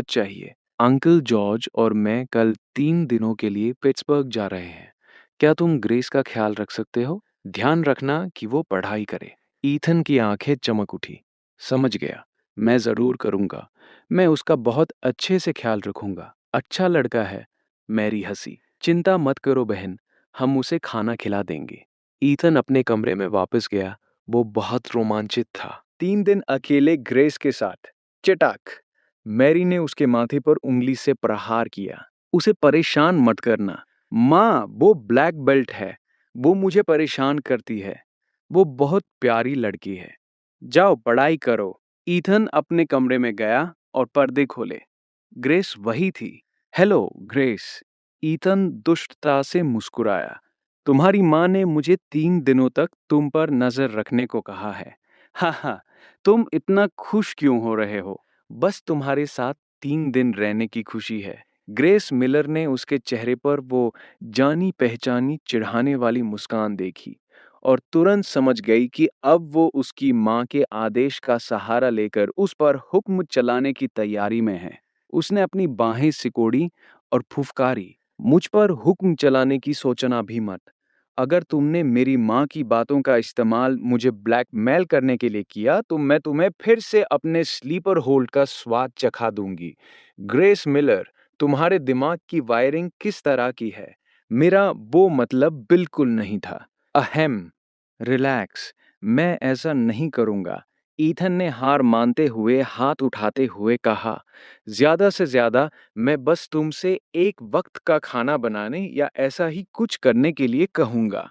बहुत चाहिए। Uncle George और मैं कल 3 दिनों के लिए पिट्सबर्ग जा रहे हैं। क्या तुम ग्रेस का ख्याल रख सकते हो? ध्यान रखना कि वो पढ़ाई करे। ईथन की आंखें चमक उठी। समझ गया। मैं ज़रूर करूँगा। मैं उसका बहुत अच्छे से ख्याल रखूँगा। अच्छा लड़का है। मैरी हंसी। चिंता मत करो बहन, हम उसे खाना खिला देंगे। ईथन अपने कमरे में वापस गया। वो बहुत रोमांचित था। 3 दिन अकेले ग्रेस के साथ। चटाक। मैरी ने उसके माथे पर उंगली से प्रहार किया। उसे परेशान मत करना। माँ, वो ब्लैक बेल्ट है। वो मुझे परेशान करती है। वो बहुत प्यारी लड़की है। जाओ पढ़ाई करो। ईथन अपने कमरे में गया और पर्दे खोले। ग्रेस वही थी। Hello grace. ईथन दुष्टता से मुस्कुराया। तुम्हारी माँ ने मुझे 3 दिनों तक तुम पर नजर रखने को कहा है। हा हा, तुम इतना खुश क्यों हो रहे हो? बस तुम्हारे साथ 3 दिन रहने की खुशी है। ग्रेस मिलर ने उसके चेहरे पर वो जानी पहचानी चिढ़ाने वाली मुस्कान देखी और तुरंत समझ गई कि अब वो उसकी माँ के आदेश का सहारा लेकर उस पर हुक्म चलाने की तैयारी में है। उसने अपनी बाहें सिकोड़ी और फुफकारी, मुझ पर हुक्म चलाने की सोचना भी मत। अगर तुमने मेरी माँ की बातों का इस्तेमाल मुझे ब्लैकमेल करने के लिए किया तो मैं तुम्हें फिर से अपने स्लीपर होल्ड का स्वाद चखा दूंगी। ग्रेस मिलर, तुम्हारे दिमाग की वायरिंग किस तरह की है? मेरा वो मतलब बिल्कुल नहीं था। अहम। रिलैक्स। मैं ऐसा नहीं करूंगा। ईथन ने हार मानते हुए हाथ उठाते हुए कहा, ज्यादा से ज्यादा मैं बस तुमसे एक वक्त का खाना बनाने या ऐसा ही कुछ करने के लिए कहूंगा।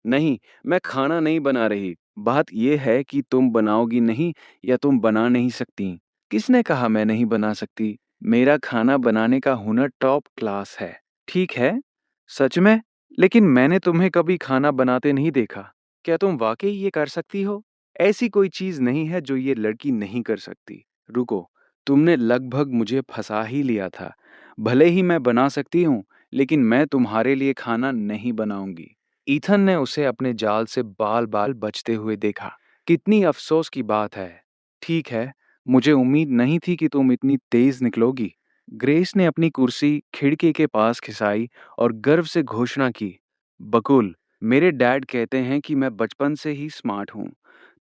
नहीं, मैं खाना नहीं बना रही। बात यह है कि तुम बनाओगी नहीं या तुम बना नहीं सकती। किसने कहा मैं नहीं बना सकती? मेरा खाना बनाने का हुनर टॉप क्लास है। ठीक है? सच में? लेकिन मैंने तुम्हें कभी खाना बनाते नहीं देखा। क्या तुम वाकई ये कर सकती हो? ऐसी कोई चीज नहीं है जो ये लड़की नहीं कर सकती। रुको, तुमने लगभग मुझे फंसा ही लिया था। भले ही मैं बना सकती हूँ, लेकिन मैं तुम्हारे लिए खाना नहीं बनाऊंगी। ईथन ने उसे अपने जाल से बाल बाल बचते हुए देखा। कितनी अफसोस की बात है। ठीक है, मुझे उम्मीद नहीं थी कि तुम इतनी तेज निकलोगी। ग्रेस ने अपनी कुर्सी खिड़की के पास खिसाई और गर्व से घोषणा की, बकुल, मेरे डैड कहते हैं कि मैं बचपन से ही स्मार्ट हूँ।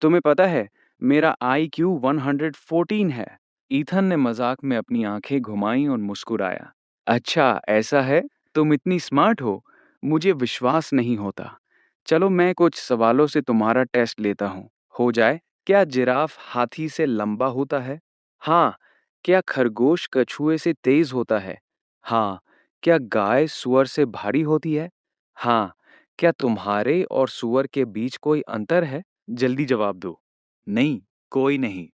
तुम्हें पता है, मेरा IQ 114 है। ईथन ने मजाक में अपनी आंखें घुमाई और मुस्कुराया। अच्छा, ऐसा है? तुम इतनी स्मार्ट हो? मुझे विश्वास नहीं होता। चलो मैं कुछ सवालों से तुम्हारा टेस्ट लेता हूँ। हो जाए? क्या जिराफ हाथी से लंबा होता है? हाँ। क्या खरगोश कछुए से तेज होता है? हाँ। क्या गाय सुअर से भारी होती है? हाँ। क्या तुम्हारे और सुअर के बीच कोई अंतर है? जल्दी जवाब दो। नहीं, कोई नहीं।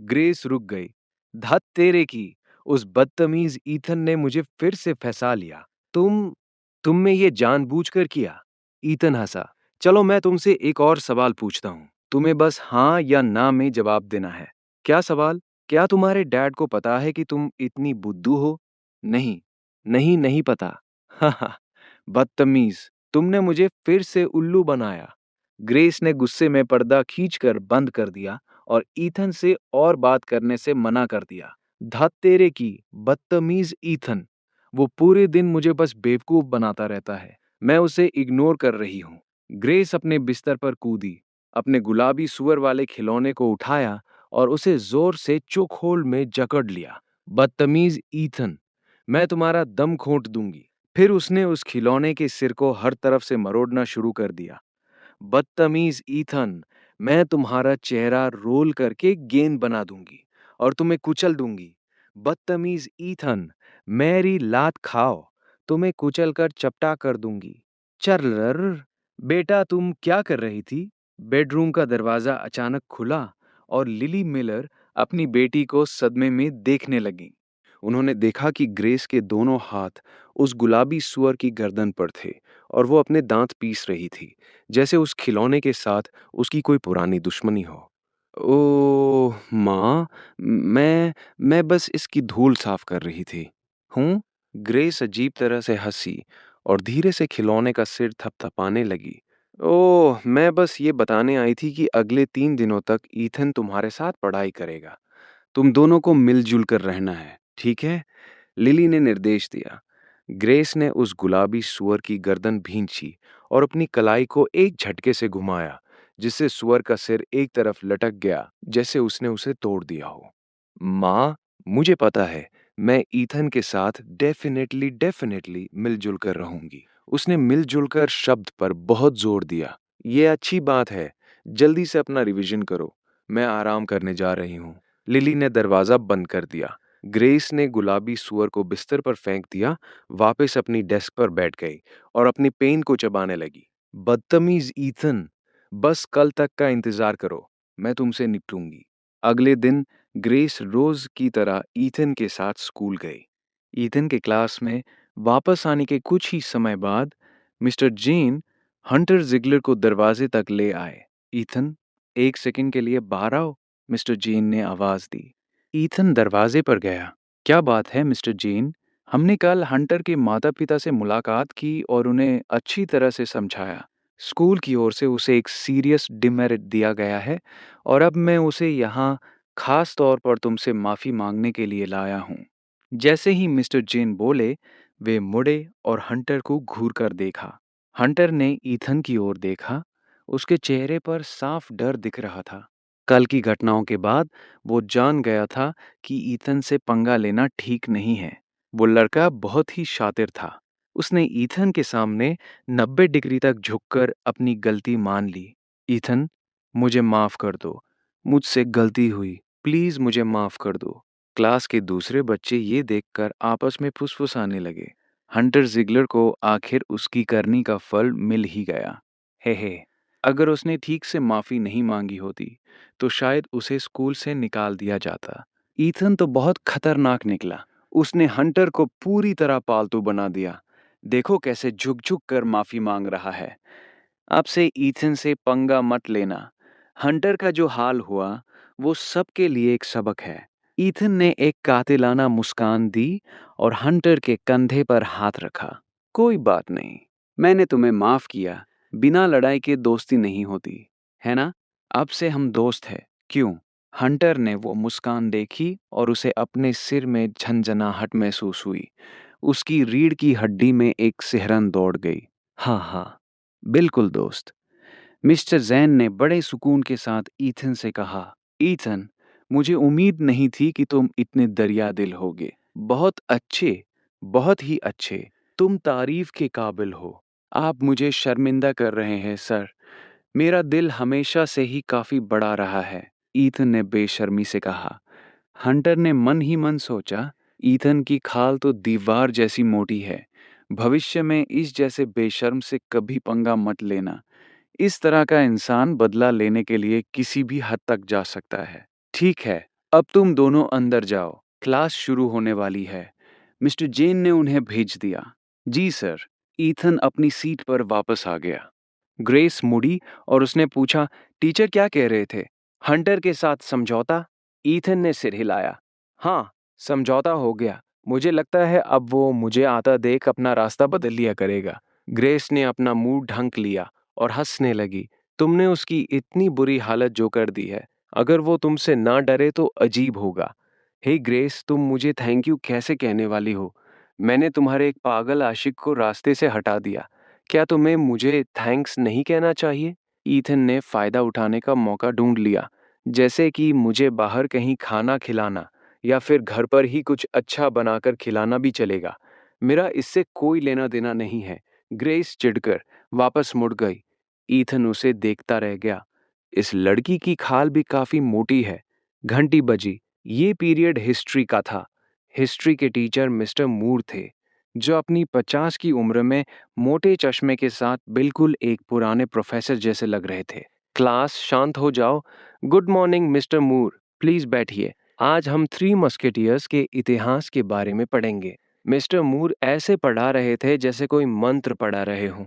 ग्रेस रुक गई। धत तेरे की, उस बदतमीज ईथन ने मुझे फिर से फंसा लिया। तुमने ये जानबूझकर किया? ईथन हंसा। चलो मैं तुमसे एक और सवाल पूछता हूँ। तुम्हें बस हाँ या ना में जवाब देना है। क्या सवाल? क्या तुम्हारे डैड को पता है कि तुम इतनी बुद्धू हो? नहीं, नहीं, नहीं पता। हाँ, बदतमीज, तुमने मुझे फिर से उल्लू बनाया। ग्रेस ने गुस्से में पर्दा खींचकर बंद कर दिया और ईथन से और बात करने से मना कर दिया। धत तेरे की, बदतमीज ईथन। वो पूरे दिन मुझे बस बेवकूफ बनाता रहता है। मैं उसे इग्नोर कर रही हूँ। ग्रेस अपने बिस्तर पर कूदी, अपने गुलाबी सुअर वाले खिलौने को उठाया और उसे जोर से चोखोल में जकड़ लिया। बदतमीज ईथन, मैं तुम्हारा दम घोंट दूंगी। फिर उसने उस खिलौने के सिर को हर तरफ से मरोड़ना शुरू कर दिया। बदतमीज ईथन, मैं तुम्हारा चेहरा रोल करके गेंद बना दूंगी और तुम्हें कुचल दूंगी। बदतमीज ईथन, मेरी लात खाओ, तुम्हें कुचल कर चपटा कर दूंगी। चर्र, बेटा तुम क्या कर रही थी? बेडरूम का दरवाजा अचानक खुला और लिली मिलर अपनी बेटी को सदमे में देखने लगी। उन्होंने देखा कि ग्रेस के दोनों हाथ उस गुलाबी सुअर की गर्दन पर थे और वो अपने दांत पीस रही थी, जैसे उस खिलौने के साथ उसकी कोई पुरानी दुश्मनी हो। ओह माँ, मैं बस इसकी धूल साफ कर रही थी। हूँ? ग्रेस अजीब तरह से हंसी और धीरे से खिलौने का सिर थपथपाने लगी। ओह, मैं बस ये बताने आई थी कि अगले 3 दिनों तक ईथन तुम्हारे साथ पढ़ाई करेगा। तुम दोनों को मिलजुल कर रहना है, ठीक है? लिली ने निर्देश दिया। ग्रेस ने उस गुलाबी सूअर की गर्दन भींची और अपनी कलाई को एक झटके से घुमाया, जिससे सूअर का सिर एक तरफ लटक गया, जैसे उसने उसे तोड़ दिया हो। माँ, मुझे पता है, मैं ईथन के साथ डेफिनेटली मिलजुल कर रहूंगी। उसने मिलजुल कर शब्द पर बहुत जोर दिया। ये अच्छी बात है। जल्दी से अपना रिवीजन करो। मैं आराम करने जा रही हूँ। लिली ने दरवाजा बंद कर दिया। ग्रेस ने गुलाबी सूअर को बिस्तर पर फेंक दिया, वापस अपनी डेस्क पर बैठ गई और अपनी पेन को चबाने लगी। बदतमीज ईथन, बस कल तक का इंतजार करो, मैं तुमसे निपटूंगी। अगले दिन ग्रेस रोज की तरह ईथन के साथ स्कूल गई। ईथन के क्लास में वापस आने के कुछ ही समय बाद मिस्टर जेन हंटर जिगलर को दरवाजे तक ले आए। ईथन, एक सेकंड के लिए बाहर आओ, मिस्टर जेन ने आवाज दी। ईथन दरवाजे पर गया। क्या बात है मिस्टर जेन? हमने कल हंटर के माता पिता से मुलाकात की और उन्हें अच्छी तरह से समझाया। स्कूल की ओर से उसे एक सीरियस डिमेरिट दिया गया है और अब मैं उसे यहाँ खास तौर पर तुमसे माफी मांगने के लिए लाया हूँ। जैसे ही मिस्टर जेन बोले, वे मुड़े और हंटर को घूर कर देखा। हंटर ने ईथन की ओर देखा। उसके चेहरे पर साफ डर दिख रहा था। कल की घटनाओं के बाद वो जान गया था कि ईथन से पंगा लेना ठीक नहीं है। वो लड़का बहुत ही शातिर था। उसने ईथन के सामने 90 डिग्री तक झुककर अपनी गलती मान ली। ईथन, मुझे माफ कर दो। मुझसे गलती हुई। प्लीज मुझे माफ कर दो। क्लास के दूसरे बच्चे ये देखकर आपस में फुसफुसाने लगे। हंटर जिगलर को आखिर उसकी करनी का फल मिल ही गया। हे, अगर उसने ठीक से माफी नहीं मांगी होती तो शायद उसे स्कूल से निकाल दिया जाता। ईथन तो बहुत खतरनाक निकला। उसने हंटर को पूरी तरह पालतू बना दिया। देखो कैसे झुक झुक कर माफी मांग रहा है। आपसे ईथन से पंगा मत लेना। हंटर का जो हाल हुआ वो सबके लिए एक सबक है। ईथन ने एक कातिलाना मुस्कान दी और हंटर के कंधे पर हाथ रखा। कोई बात नहीं, मैंने तुम्हें माफ किया। बिना लड़ाई के दोस्ती नहीं होती, है ना? अब से हम दोस्त हैं। क्यों? हंटर ने वो मुस्कान देखी और उसे अपने सिर में झंझनाहट महसूस हुई। उसकी रीढ़ की हड्डी में एक सिहरन दौड़ गई। हाँ, बिल्कुल दोस्त। मिस्टर जैन ने बड़े सुकून के साथ ईथन से कहा, ईथन, मुझे उम्मीद नहीं थी कि तुम इतने दरिया दिल होगे। बहुत अच्छे, बहुत ही अच्छे। तुम तारीफ के काबिल हो। आप मुझे शर्मिंदा कर रहे हैं सर। मेरा दिल हमेशा से ही काफी बड़ा रहा है, ईथन ने बेशर्मी से कहा। हंटर ने मन ही मन सोचा, ईथन की खाल तो दीवार जैसी मोटी है। भविष्य में इस जैसे बेशर्म से कभी पंगा मत लेना। इस तरह का इंसान बदला लेने के लिए किसी भी हद तक जा सकता है। ठीक है, अब तुम दोनों अंदर जाओ। क्लास शुरू होने वाली है। मिस्टर जेन ने उन्हें भेज दिया। जी सर। ईथन अपनी सीट पर वापस आ गया। ग्रेस मुड़ी और उसने पूछा, टीचर क्या कह रहे थे? हंटर के साथ समझौता? ईथन ने सिर हिलाया। हाँ, समझौता हो गया। मुझे लगता है अब वो मुझे आता देख अपना रास्ता बदल लिया करेगा। ग्रेस ने अपना मुंह ढंक लिया और हंसने लगी। तुमने उसकी इतनी बुरी हालत जो कर दी है, अगर वो तुमसे ना डरे तो अजीब होगा। हे ग्रेस, तुम मुझे थैंक यू कैसे कहने वाली हो? मैंने तुम्हारे एक पागल आशिक को रास्ते से हटा दिया। क्या तुम्हें मुझे थैंक्स नहीं कहना चाहिए? ईथन ने फायदा उठाने का मौका ढूंढ लिया, जैसे कि मुझे बाहर कहीं खाना खिलाना या फिर घर पर ही कुछ अच्छा बनाकर खिलाना भी चलेगा। मेरा इससे कोई लेना देना नहीं है। ग्रेस चिढ़कर वापस मुड़ गई। ईथन उसे देखता रह गया। इस लड़की की खाल भी काफी मोटी है। घंटी बजी। ये पीरियड हिस्ट्री का था। हिस्ट्री के टीचर मिस्टर मूर थे, जो अपनी 50 की उम्र में मोटे चश्मे के साथ बिल्कुल एक पुराने प्रोफेसर जैसे लग रहे थे। क्लास शांत हो जाओ। Good morning mister Moore, please बैठिए। आज हम थ्री मस्केटियर्स के इतिहास के बारे में पढ़ेंगे। मिस्टर मूर ऐसे पढ़ा रहे थे जैसे कोई मंत्र पढ़ा रहे हों।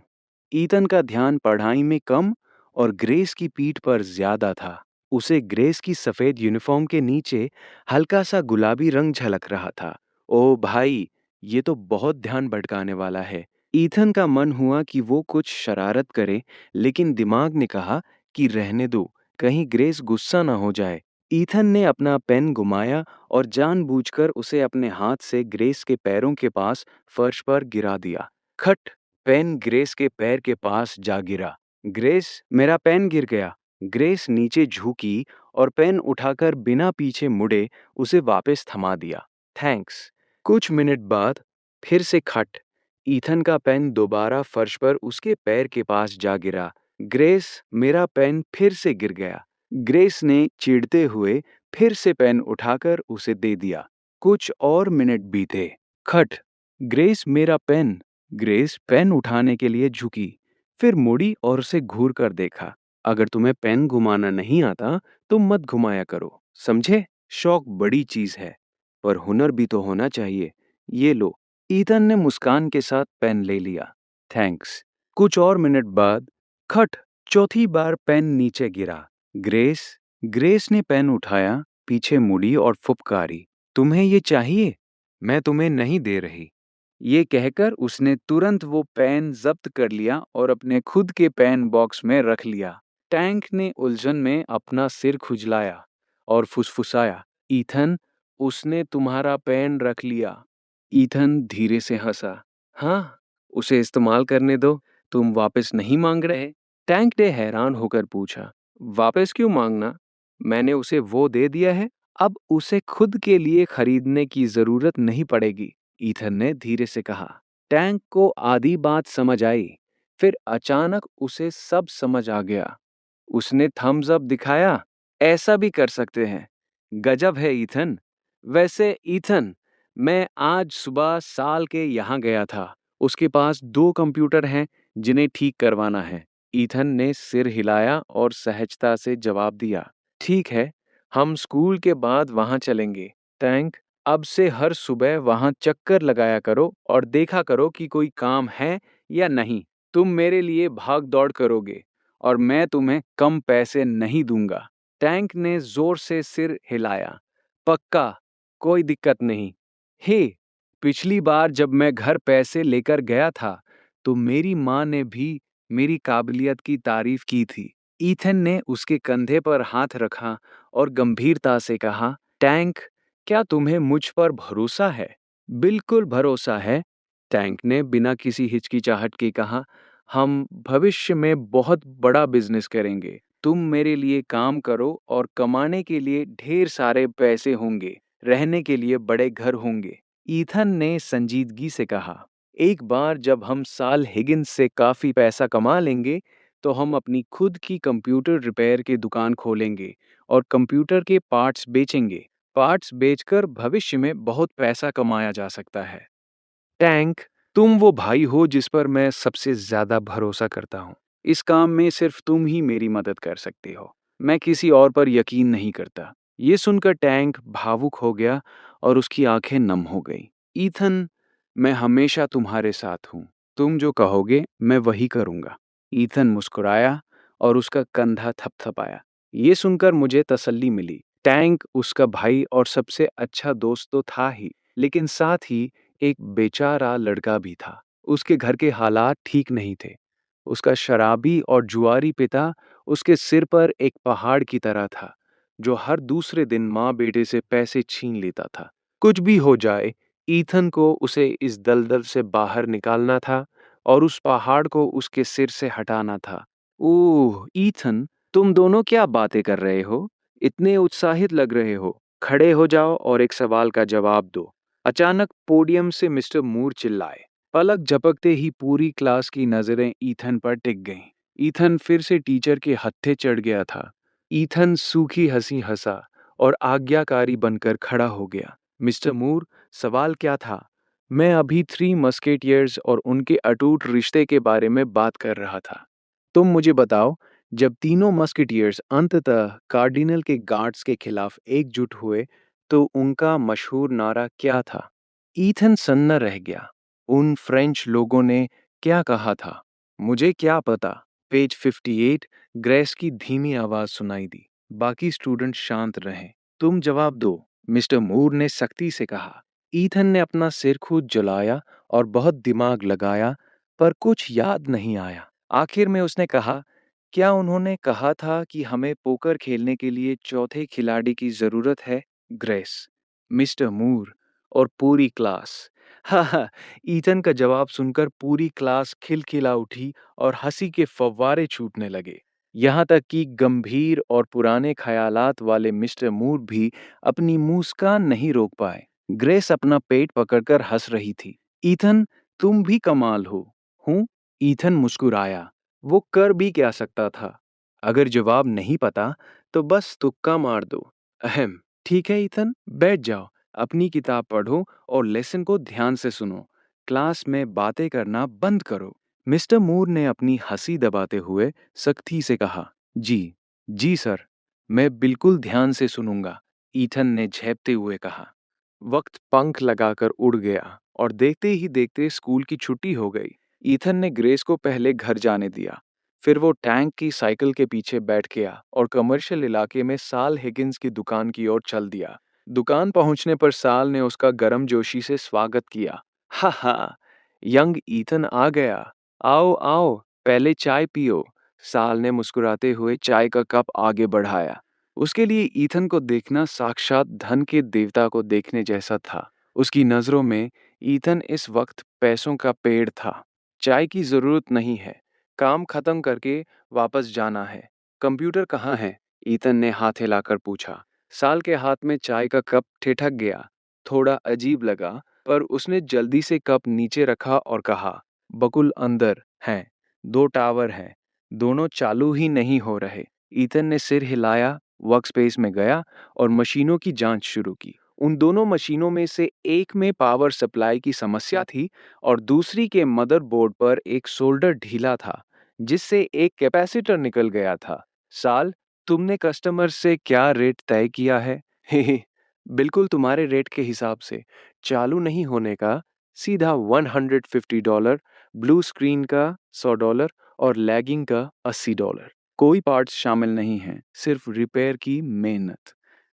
ईतन का ध्यान पढ़ाई में कम और ग्रेस की पीठ पर ज्यादा था। उसे ग्रेस की सफेद यूनिफॉर्म के नीचे हल्का सा गुलाबी रंग झलक रहा था। ओ भाई, ये तो बहुत ध्यान भटकाने वाला है। ईथन का मन हुआ कि वो कुछ शरारत करे, लेकिन दिमाग ने कहा कि रहने दो, कहीं ग्रेस गुस्सा ना हो जाए। ईथन ने अपना पेन घुमाया और जानबूझकर उसे अपने हाथ से ग्रेस के पैरों के पास फर्श पर गिरा दिया। खट! पेन ग्रेस के पैर के पास जा गिरा। ग्रेस, मेरा पेन गिर गया। ग्रेस नीचे झुकी और पेन उठाकर बिना पीछे मुड़े उसे वापस थमा दिया। थैंक्स। कुछ मिनट बाद फिर से खट! ईथन का पेन दोबारा फर्श पर उसके पैर के पास जा गिरा। ग्रेस, मेरा पेन फिर से गिर गया। ग्रेस ने चिढ़ते हुए फिर से पेन उठाकर उसे दे दिया। कुछ और मिनट बीते। खट! ग्रेस, मेरा पेन। ग्रेस पेन उठाने के लिए झुकी, फिर मुड़ी और उसे घूर कर देखा। अगर तुम्हें पेन घुमाना नहीं आता तो मत घुमाया करो, समझे? शौक बड़ी चीज है, पर हुनर भी तो होना चाहिए। ये लो। ईथन ने मुस्कान के साथ पेन ले लिया। थैंक्स। कुछ और मिनट बाद खट! चौथी बार पेन नीचे गिरा। ग्रेस, ग्रेस ने पेन उठाया, पीछे मुड़ी और फुफकारी, तुम्हें ये चाहिए? मैं तुम्हें नहीं दे रही। ये कहकर उसने तुरंत वो पेन जब्त कर लिया और अपने खुद के पेन बॉक्स में रख लिया। टैंक ने उलझन में अपना सिर खुजलाया और फुसफुसाया, ईथन, उसने तुम्हारा पेन रख लिया। ईथन धीरे से हंसा। हाँ, उसे इस्तेमाल करने दो, तुम वापस नहीं मांग रहे? टैंक ने हैरान होकर पूछा। वापस क्यों मांगना? मैंने उसे वो दे दिया है, अब उसे खुद के लिए खरीदने की जरूरत नहीं पड़ेगी। ईथन ने धीरे से कहा। टैंक को आधी बात समझ आई, फिर अचानक उसे सब समझ आ गया। उसने थम्स अप दिखाया। ऐसा भी कर सकते हैं। गजब है ईथन। वैसे ईथन, मैं आज सुबह साल के यहाँ गया था। उसके पास 2 कंप्यूटर हैं जिन्हें ठीक करवाना है। ईथन ने सिर हिलाया और सहजता से जवाब दिया। ठीक है, हम स्कूल के बाद वहाँ चलेंगे। टैंक, अब से हर सुबह वहाँ चक्कर लगाया करो और देखा करो कि कोई काम है या नहीं। तुम मेरे लिए भाग दौड़ करोगे और मैं तुम्हें कम पैसे नहीं दूंगा। टैंक ने जोर से सिर हिलाया। पक्का, कोई दिक्कत नहीं। हे, पिछली बार जब मैं घर पैसे लेकर गया था, तो मेरी माँ ने भी मेरी काबिलियत की तारीफ की थी। ईथन ने उसके कंधे पर हाथ रखा और गंभीरता से कहा, टैंक, क्या तुम्हें मुझ पर भरोसा है? बिल्कुल भरोसा है, टैंक ने बिना किसी हिचकिचाहट के कहा। हम भविष्य में बहुत बड़ा बिजनेस करेंगे। तुम मेरे लिए काम करो और कमाने के लिए ढेर सारे पैसे होंगे, रहने के लिए बड़े घर होंगे। ईथन ने संजीदगी से कहा। एक बार जब हम साल हिगिंस से काफी पैसा कमा लेंगे, तो हम अपनी खुद की कंप्यूटर रिपेयर की दुकान खोलेंगे और कंप्यूटर के पार्ट्स बेचेंगे। पार्ट्स बेचकर भविष्य में बहुत पैसा कमाया जा सकता है। टैंक, तुम वो भाई हो जिस पर मैं सबसे ज्यादा भरोसा करता हूँ। इस काम में सिर्फ तुम ही मेरी मदद कर सकते हो। मैं किसी और पर यकीन नहीं करता। ये सुनकर टैंक भावुक हो गया और उसकी आंखें नम हो गई। ईथन, मैं हमेशा तुम्हारे साथ हूँ। तुम जो कहोगे मैं वही करूँगा। ईथन मुस्कुराया और उसका कंधा थपथपाया। ये सुनकर मुझे तसल्ली मिली। टैंक उसका भाई और सबसे अच्छा दोस्त तो था ही, लेकिन साथ ही एक बेचारा लड़का भी था। उसके घर के हालात ठीक नहीं थे। उसका शराबी और जुआरी पिता उसके सिर पर एक पहाड़ की तरह था, जो हर दूसरे दिन माँ बेटे से पैसे छीन लेता था। कुछ भी हो जाए, ईथन को उसे इस दलदल से बाहर निकालना था और उस पहाड़ को उसके सिर से हटाना था। ओह, ईथन, तुम दोनों क्या बातें कर रहे हो? इतने उत्साहित लग रहे हो। खड़े हो जाओ और एक सवाल का जवाब दो। अचानक पोडियम से मिस्टर मूर चिल्लाए। पलक झपकते ही पूरी क्लास की नजरें ईथन पर टिक गईं। ईथन फिर से टीचर के हत्थे चढ़ गया था। ईथन सूखी हंसी हंसा और आज्ञाकारी बनकर खड़ा हो गया। मिस्टर मूर, सवाल क्या था? मैं अभी 3 मस्केटियर्स और उनके अटूट रिश्ते के बारे में बात कर रहा था। तुम मुझे बताओ, जब तीनों मस्केटियर्स अंततः कार्डिनल के गार्ड्स के खिलाफ एकजुट हुए, तो उनका मशहूर नारा क्या था? ईथन सन्ना रह गया। उन फ्रेंच लोगों ने क्या कहा था? मुझे क्या पता। पेज 58, ग्रेस की धीमी आवाज सुनाई दी। बाकी स्टूडेंट शांत रहे। तुम जवाब दो, मिस्टर मूर ने सख्ती से कहा। ईथन ने अपना सिर खुद जलाया और बहुत दिमाग लगाया, पर कुछ याद नहीं आया। आखिर में उसने कहा, क्या उन्होंने कहा था कि हमें पोकर खेलने के लिए चौथे खिलाड़ी की जरूरत है? ग्रेस, मिस्टर मूर और पूरी क्लास। हाँ, ईथन का जवाब सुनकर पूरी क्लास खिलखिला उठी और हंसी के फव्वारे छूटने लगे। यहाँ तक कि गंभीर और पुराने ख्यालात वाले मिस्टर मूर भी अपनी मुस्कान नहीं रोक पाए। ग्रेस अपना पेट पकड़कर हंस रही थी। ईथन, तुम भी कमाल हो। हूँ? ईथन मुस्कुराया। वो कर भी क्या सकता था? अगर जवाब नहीं पता तो बस तुक्का मार दो। अहम। ठीक है ईथन, बैठ जाओ, अपनी किताब पढ़ो और लेसन को ध्यान से सुनो। क्लास में बातें करना बंद करो। मिस्टर मूर ने अपनी हंसी दबाते हुए सख्ती से कहा, जी, जी सर, मैं बिल्कुल ध्यान से सुनूंगा। ईथन ने झेपते हुए कहा। वक्त पंख लगाकर उड़ गया और देखते ही देखते स्कूल की छुट्टी हो गई। ईथन ने ग्रेस को पहले घर जाने दिया। फिर वो टैंक की साइकिल के पीछे बैठ गया और कमर्शियल इलाके में साल हिगिंस की दुकान की ओर चल दिया। दुकान पहुंचने पर साल ने उसका गर्मजोशी से स्वागत किया। हा हा, यंग ईथन आ गया। आओ आओ, पहले चाय पियो। साल ने मुस्कुराते हुए चाय का कप आगे बढ़ाया। उसके लिए ईथन को देखना साक्षात धन के देवता को देखने जैसा था। उसकी नजरों में ईथन इस वक्त पैसों का पेड़ था। चाय की जरूरत नहीं है, काम खत्म करके वापस जाना है। कंप्यूटर कहाँ है? ईथन ने हाथ हिलाकर पूछा। साल के हाथ में चाय का कप ठिठक गया। थोड़ा अजीब लगा, पर उसने जल्दी से कप नीचे रखा और कहा, बकुल अंदर हैं, दो टावर हैं, दोनों चालू ही नहीं हो रहे। ईथन ने सिर हिलाया, वर्कस्पेस में गया और मशीनों की जांच शुरू की। उन दोनों मशीनों में से एक में पावर सप्लाई की समस्या थी और दूसरी के मदरबोर्ड पर एक सोल्डर ढीला था, जिससे एक कैपेसिटर निकल गया था। साल, तुमने कस्टमर से क्या रेट तय किया है? हे, बिल्कुल तुम्हारे रेट के हिसाब से। चालू नहीं होने का सीधा $150, ब्लू स्क्रीन का $100 और लैगिंग का $80। कोई पार्ट्स शामिल नहीं हैं, सिर्फ रिपेयर की मेहनत।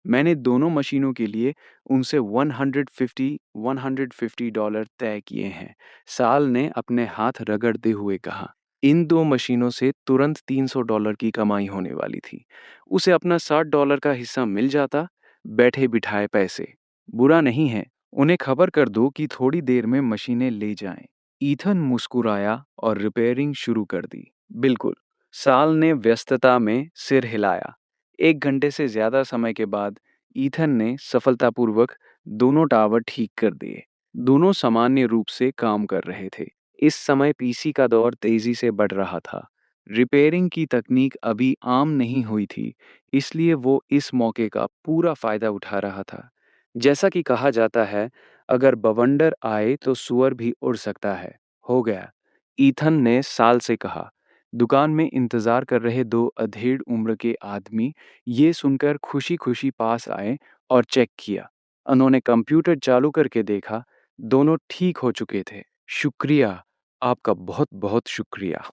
मैंने दोनों मशीनों के लिए उनसे $150 तय किए हैं। साल ने अपने हाथ रगड़ते हुए कहा। इन दो मशीनों से तुरंत $300 की कमाई होने वाली थी। उसे अपना $60 का हिस्सा मिल जाता। बैठे बिठाए पैसे। बुरा नहीं है, उन्हें खबर कर दो कि थोड़ी देर में मशीनें ले जाएं। ईथन मुस्कुराया और रिपेयरिंग शुरू कर दी। बिल्कुल। साल ने व्यस्तता में सिर हिलाया। 1 घंटे से ज्यादा समय के बाद ईथन ने सफलतापूर्वक दोनों टावर ठीक कर दिए। दोनों सामान्य रूप से काम कर रहे थे। इस समय पीसी का दौर तेजी से बढ़ रहा था। रिपेयरिंग की तकनीक अभी आम नहीं हुई थी, इसलिए वो इस मौके का पूरा फायदा उठा रहा था। जैसा कि कहा जाता है, अगर बवंडर आए तो सुअर भी उड़ सकता है। हो गया, ईथन ने साल से कहा। दुकान में इंतजार कर रहे दो अधेड़ उम्र के आदमी ये सुनकर खुशी खुशी पास आए और चेक किया। उन्होंने कंप्यूटर चालू करके देखा, दोनों ठीक हो चुके थे। शुक्रिया, आपका बहुत बहुत शुक्रिया।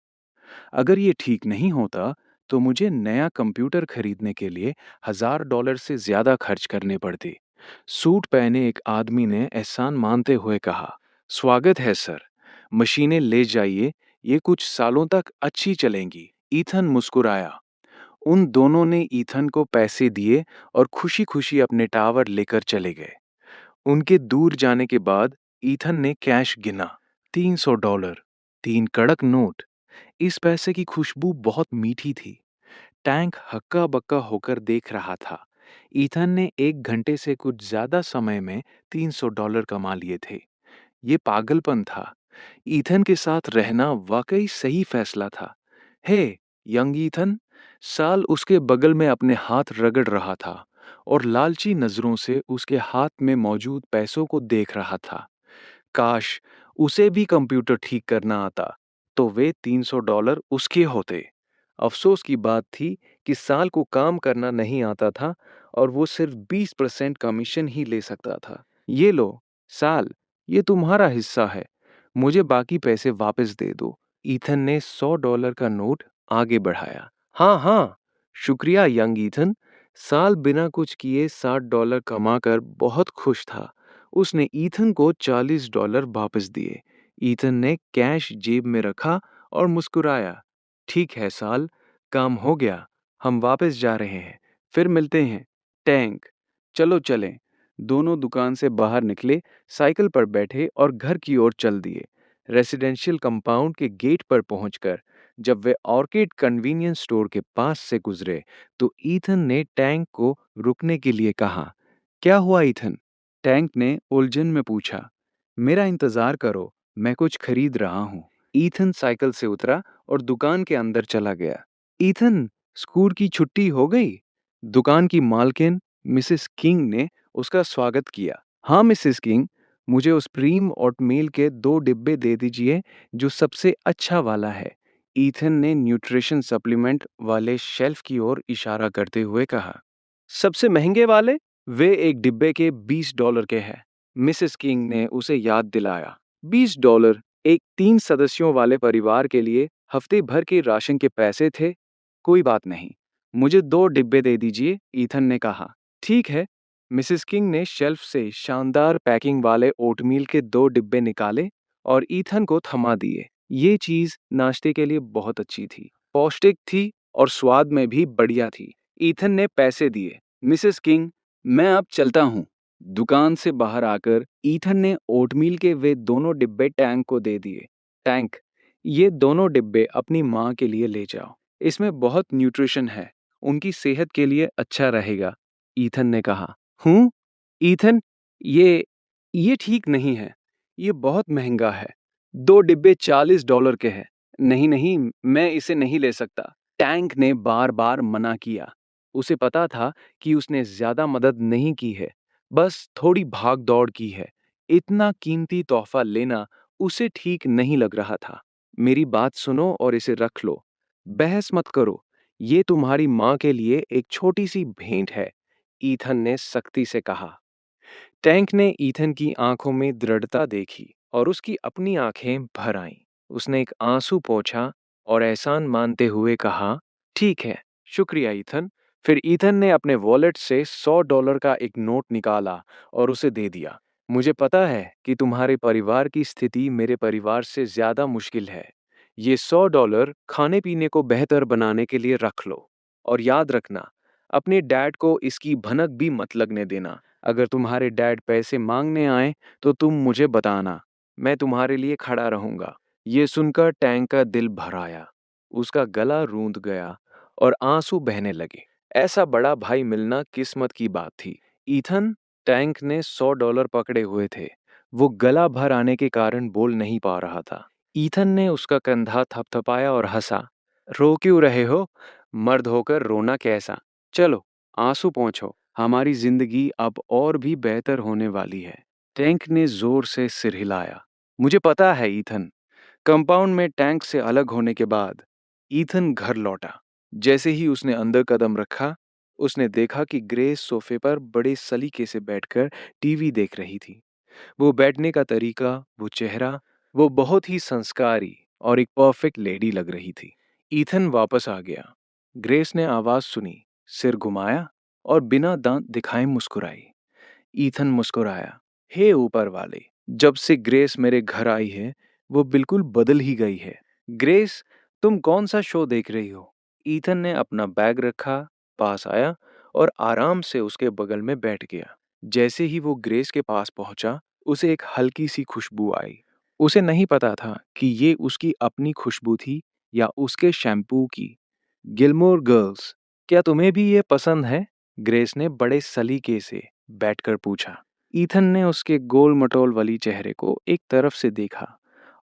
अगर ये ठीक नहीं होता तो मुझे नया कंप्यूटर खरीदने के लिए $1000 से ज्यादा खर्च करने पड़ते। सूट पहने एक आदमी ने एहसान मानते हुए कहा, स्वागत है सर, मशीनें ले जाइए, ये कुछ सालों तक अच्छी चलेंगी। ईथन मुस्कुराया। उन दोनों ने ईथन को पैसे दिए और खुशी खुशी अपने टावर लेकर चले गए। उनके दूर जाने के बाद ईथन ने कैश गिना। $300, 3 कड़क नोट। इस पैसे की खुशबू बहुत मीठी थी। टैंक हक्का बक्का होकर देख रहा था। ईथन ने 1 घंटे से कुछ ज्यादा समय में $300 कमा लिए थे। ये पागलपन था। ईथन के साथ रहना वाकई सही फैसला था। हे, यंग ईथन! साल उसके बगल में अपने हाथ रगड़ रहा था और लालची नजरों से उसके हाथ में मौजूद पैसों को देख रहा था। काश उसे भी कंप्यूटर ठीक करना आता, तो वे $300 उसके होते। अफसोस की बात थी कि साल को काम करना नहीं आता था और वो सिर्फ 20% कमीशन ही ले सकता था। ये लो, साल, ये तुम्हारा हिस्सा है। मुझे बाकी पैसे वापस दे दो। ईथन ने $100 का नोट आगे बढ़ाया। हाँ हाँ, शुक्रिया यंग ईथन। साल बिना कुछ किए $60 कमाकर बहुत खुश था। उसने ईथन को $40 वापस दिए। ईथन ने कैश जेब में रखा और मुस्कुराया। ठीक है साल, काम हो गया, हम वापस जा रहे हैं, फिर मिलते हैं। टैंक, चलो चलें। दोनों दुकान से बाहर निकले, साइकिल पर बैठे और घर की ओर चल दिए। रेसिडेंशियल कंपाउंड के गेट पर पहुंचकर जब वे ऑर्किड कन्वीनियंस स्टोर के पास से गुजरे, तो ईथन ने टैंक को रुकने के लिए कहा। क्या हुआ ईथन? टैंक ने उलझन में पूछा। मेरा इंतजार करो, मैं कुछ खरीद रहा हूँ। ईथन साइकिल से उतरा और दुकान के अंदर चला गया। ईथन, स्कूल की छुट्टी हो गई? दुकान की मालकिन मिसेस किंग ने उसका स्वागत किया। हाँ मिसेस किंग, मुझे उस प्रीम ओटमील के 2 डिब्बे दे दीजिए जो सबसे अच्छा वाला है। ईथन ने न्यूट्रिशन सप्लीमेंट वाले शेल्फ की ओर इशारा करते हुए कहा। सबसे महंगे वाले? वे एक डिब्बे के $20 के हैं। मिसेस किंग ने उसे याद दिलाया। $20 एक 3 सदस्यों वाले परिवार के लिए हफ्ते भर के राशन के पैसे थे। कोई बात नहीं, मुझे 2 डिब्बे दे दीजिए, ईथन ने कहा। ठीक है। मिसेस किंग ने शेल्फ से शानदार पैकिंग वाले ओटमील के 2 डिब्बे निकाले और ईथन को थमा दिए। ये चीज नाश्ते के लिए बहुत अच्छी थी, पौष्टिक थी और स्वाद में भी बढ़िया थी। ईथन ने पैसे दिए। मिसेस किंग, मैं अब चलता हूँ। दुकान से बाहर आकर ईथन ने ओटमील के वे दोनों डिब्बे टैंक को दे दिए। टैंक, ये दोनों डिब्बे अपनी माँ के लिए ले जाओ। इसमें बहुत न्यूट्रिशन है, उनकी सेहत के लिए अच्छा रहेगा, ईथन ने कहा। हूँ? ईथन, ये ये ठीक नहीं है। ये बहुत महंगा है। 2 डिब्बे $40 के हैं। नहीं नहीं, मैं इसे नहीं ले सकता। टैंक ने बार-बार मना किया। उसे पता था कि उसने ज्यादा मदद नहीं की है, बस थोड़ी भाग-दौड़ की है। इतना कीमती तोहफा लेना उसे ठीक नहीं लग रहा था। मेरी बात सुनो और इसे रख लो। बहस मत करो। ये तुम्हारी माँ के लिए एक छोटी सी भेंट है, ईथन ने सख्ती से कहा। टैंक ने ईथन की आंखों में दृढ़ता देखी और उसकी अपनी आंखें भर आईं। उसने एक आंसू पोंछा और एहसान मानते हुए कहा, ठीक है, शुक्रिया ईथन। फिर ईथन ने अपने वॉलेट से $100 का एक नोट निकाला और उसे दे दिया। मुझे पता है कि तुम्हारे परिवार की स्थिति मेरे परिवार से ज्यादा मुश्किल है। ये $100 खाने पीने को बेहतर बनाने के लिए रख लो। और याद रखना, अपने डैड को इसकी भनक भी मत लगने देना। अगर तुम्हारे डैड पैसे मांगने आए तो तुम मुझे बताना, मैं तुम्हारे लिए खड़ा रहूंगा। ये सुनकर टैंक का दिल भर आया। उसका गला रूंध गया और आंसू बहने लगे। ऐसा बड़ा भाई मिलना किस्मत की बात थी। ईथन, टैंक ने $100 पकड़े हुए थे। वो गला भर आने के कारण बोल नहीं पा रहा था। ईथन ने उसका कंधा थपथपाया और हंसा। रो क्यों रहे हो? मर्द होकर रोना कैसा? चलो, आंसू पोंछो। हमारी जिंदगी अब और भी बेहतर होने वाली है। टैंक ने जोर से सिर हिलाया। मुझे पता है ईथन। कंपाउंड में टैंक से अलग होने के बाद ईथन घर लौटा। जैसे ही उसने अंदर कदम रखा, उसने देखा कि ग्रेस सोफे पर बड़े सलीके से बैठकर टीवी देख रही थी। वो बैठने का तरीका, वो चेहरा, वो बहुत ही संस्कारी और एक परफेक्ट लेडी लग रही थी। ईथन वापस आ गया। ग्रेस ने आवाज सुनी, सिर घुमाया और बिना दांत दिखाए मुस्कुराई। ईथन मुस्कुराया। हे ऊपर वाले, जब से ग्रेस मेरे घर आई है, वो बिल्कुल बदल ही गई है। ग्रेस, तुम कौन सा शो देख रही हो? ईथन ने अपना बैग रखा, पास आया और आराम से उसके बगल में बैठ गया। जैसे ही वो ग्रेस के पास पहुंचा, उसे एक हल्की सी खुशबू आई। उसे नहीं पता था कि ये उसकी अपनी खुशबू थी या उसके शैम्पू की। गिलमोर गर्ल्स, क्या तुम्हें भी ये पसंद है? ग्रेस ने बड़े सलीके से बैठकर पूछा। ईथन ने उसके गोल मटोल वाली चेहरे को एक तरफ से देखा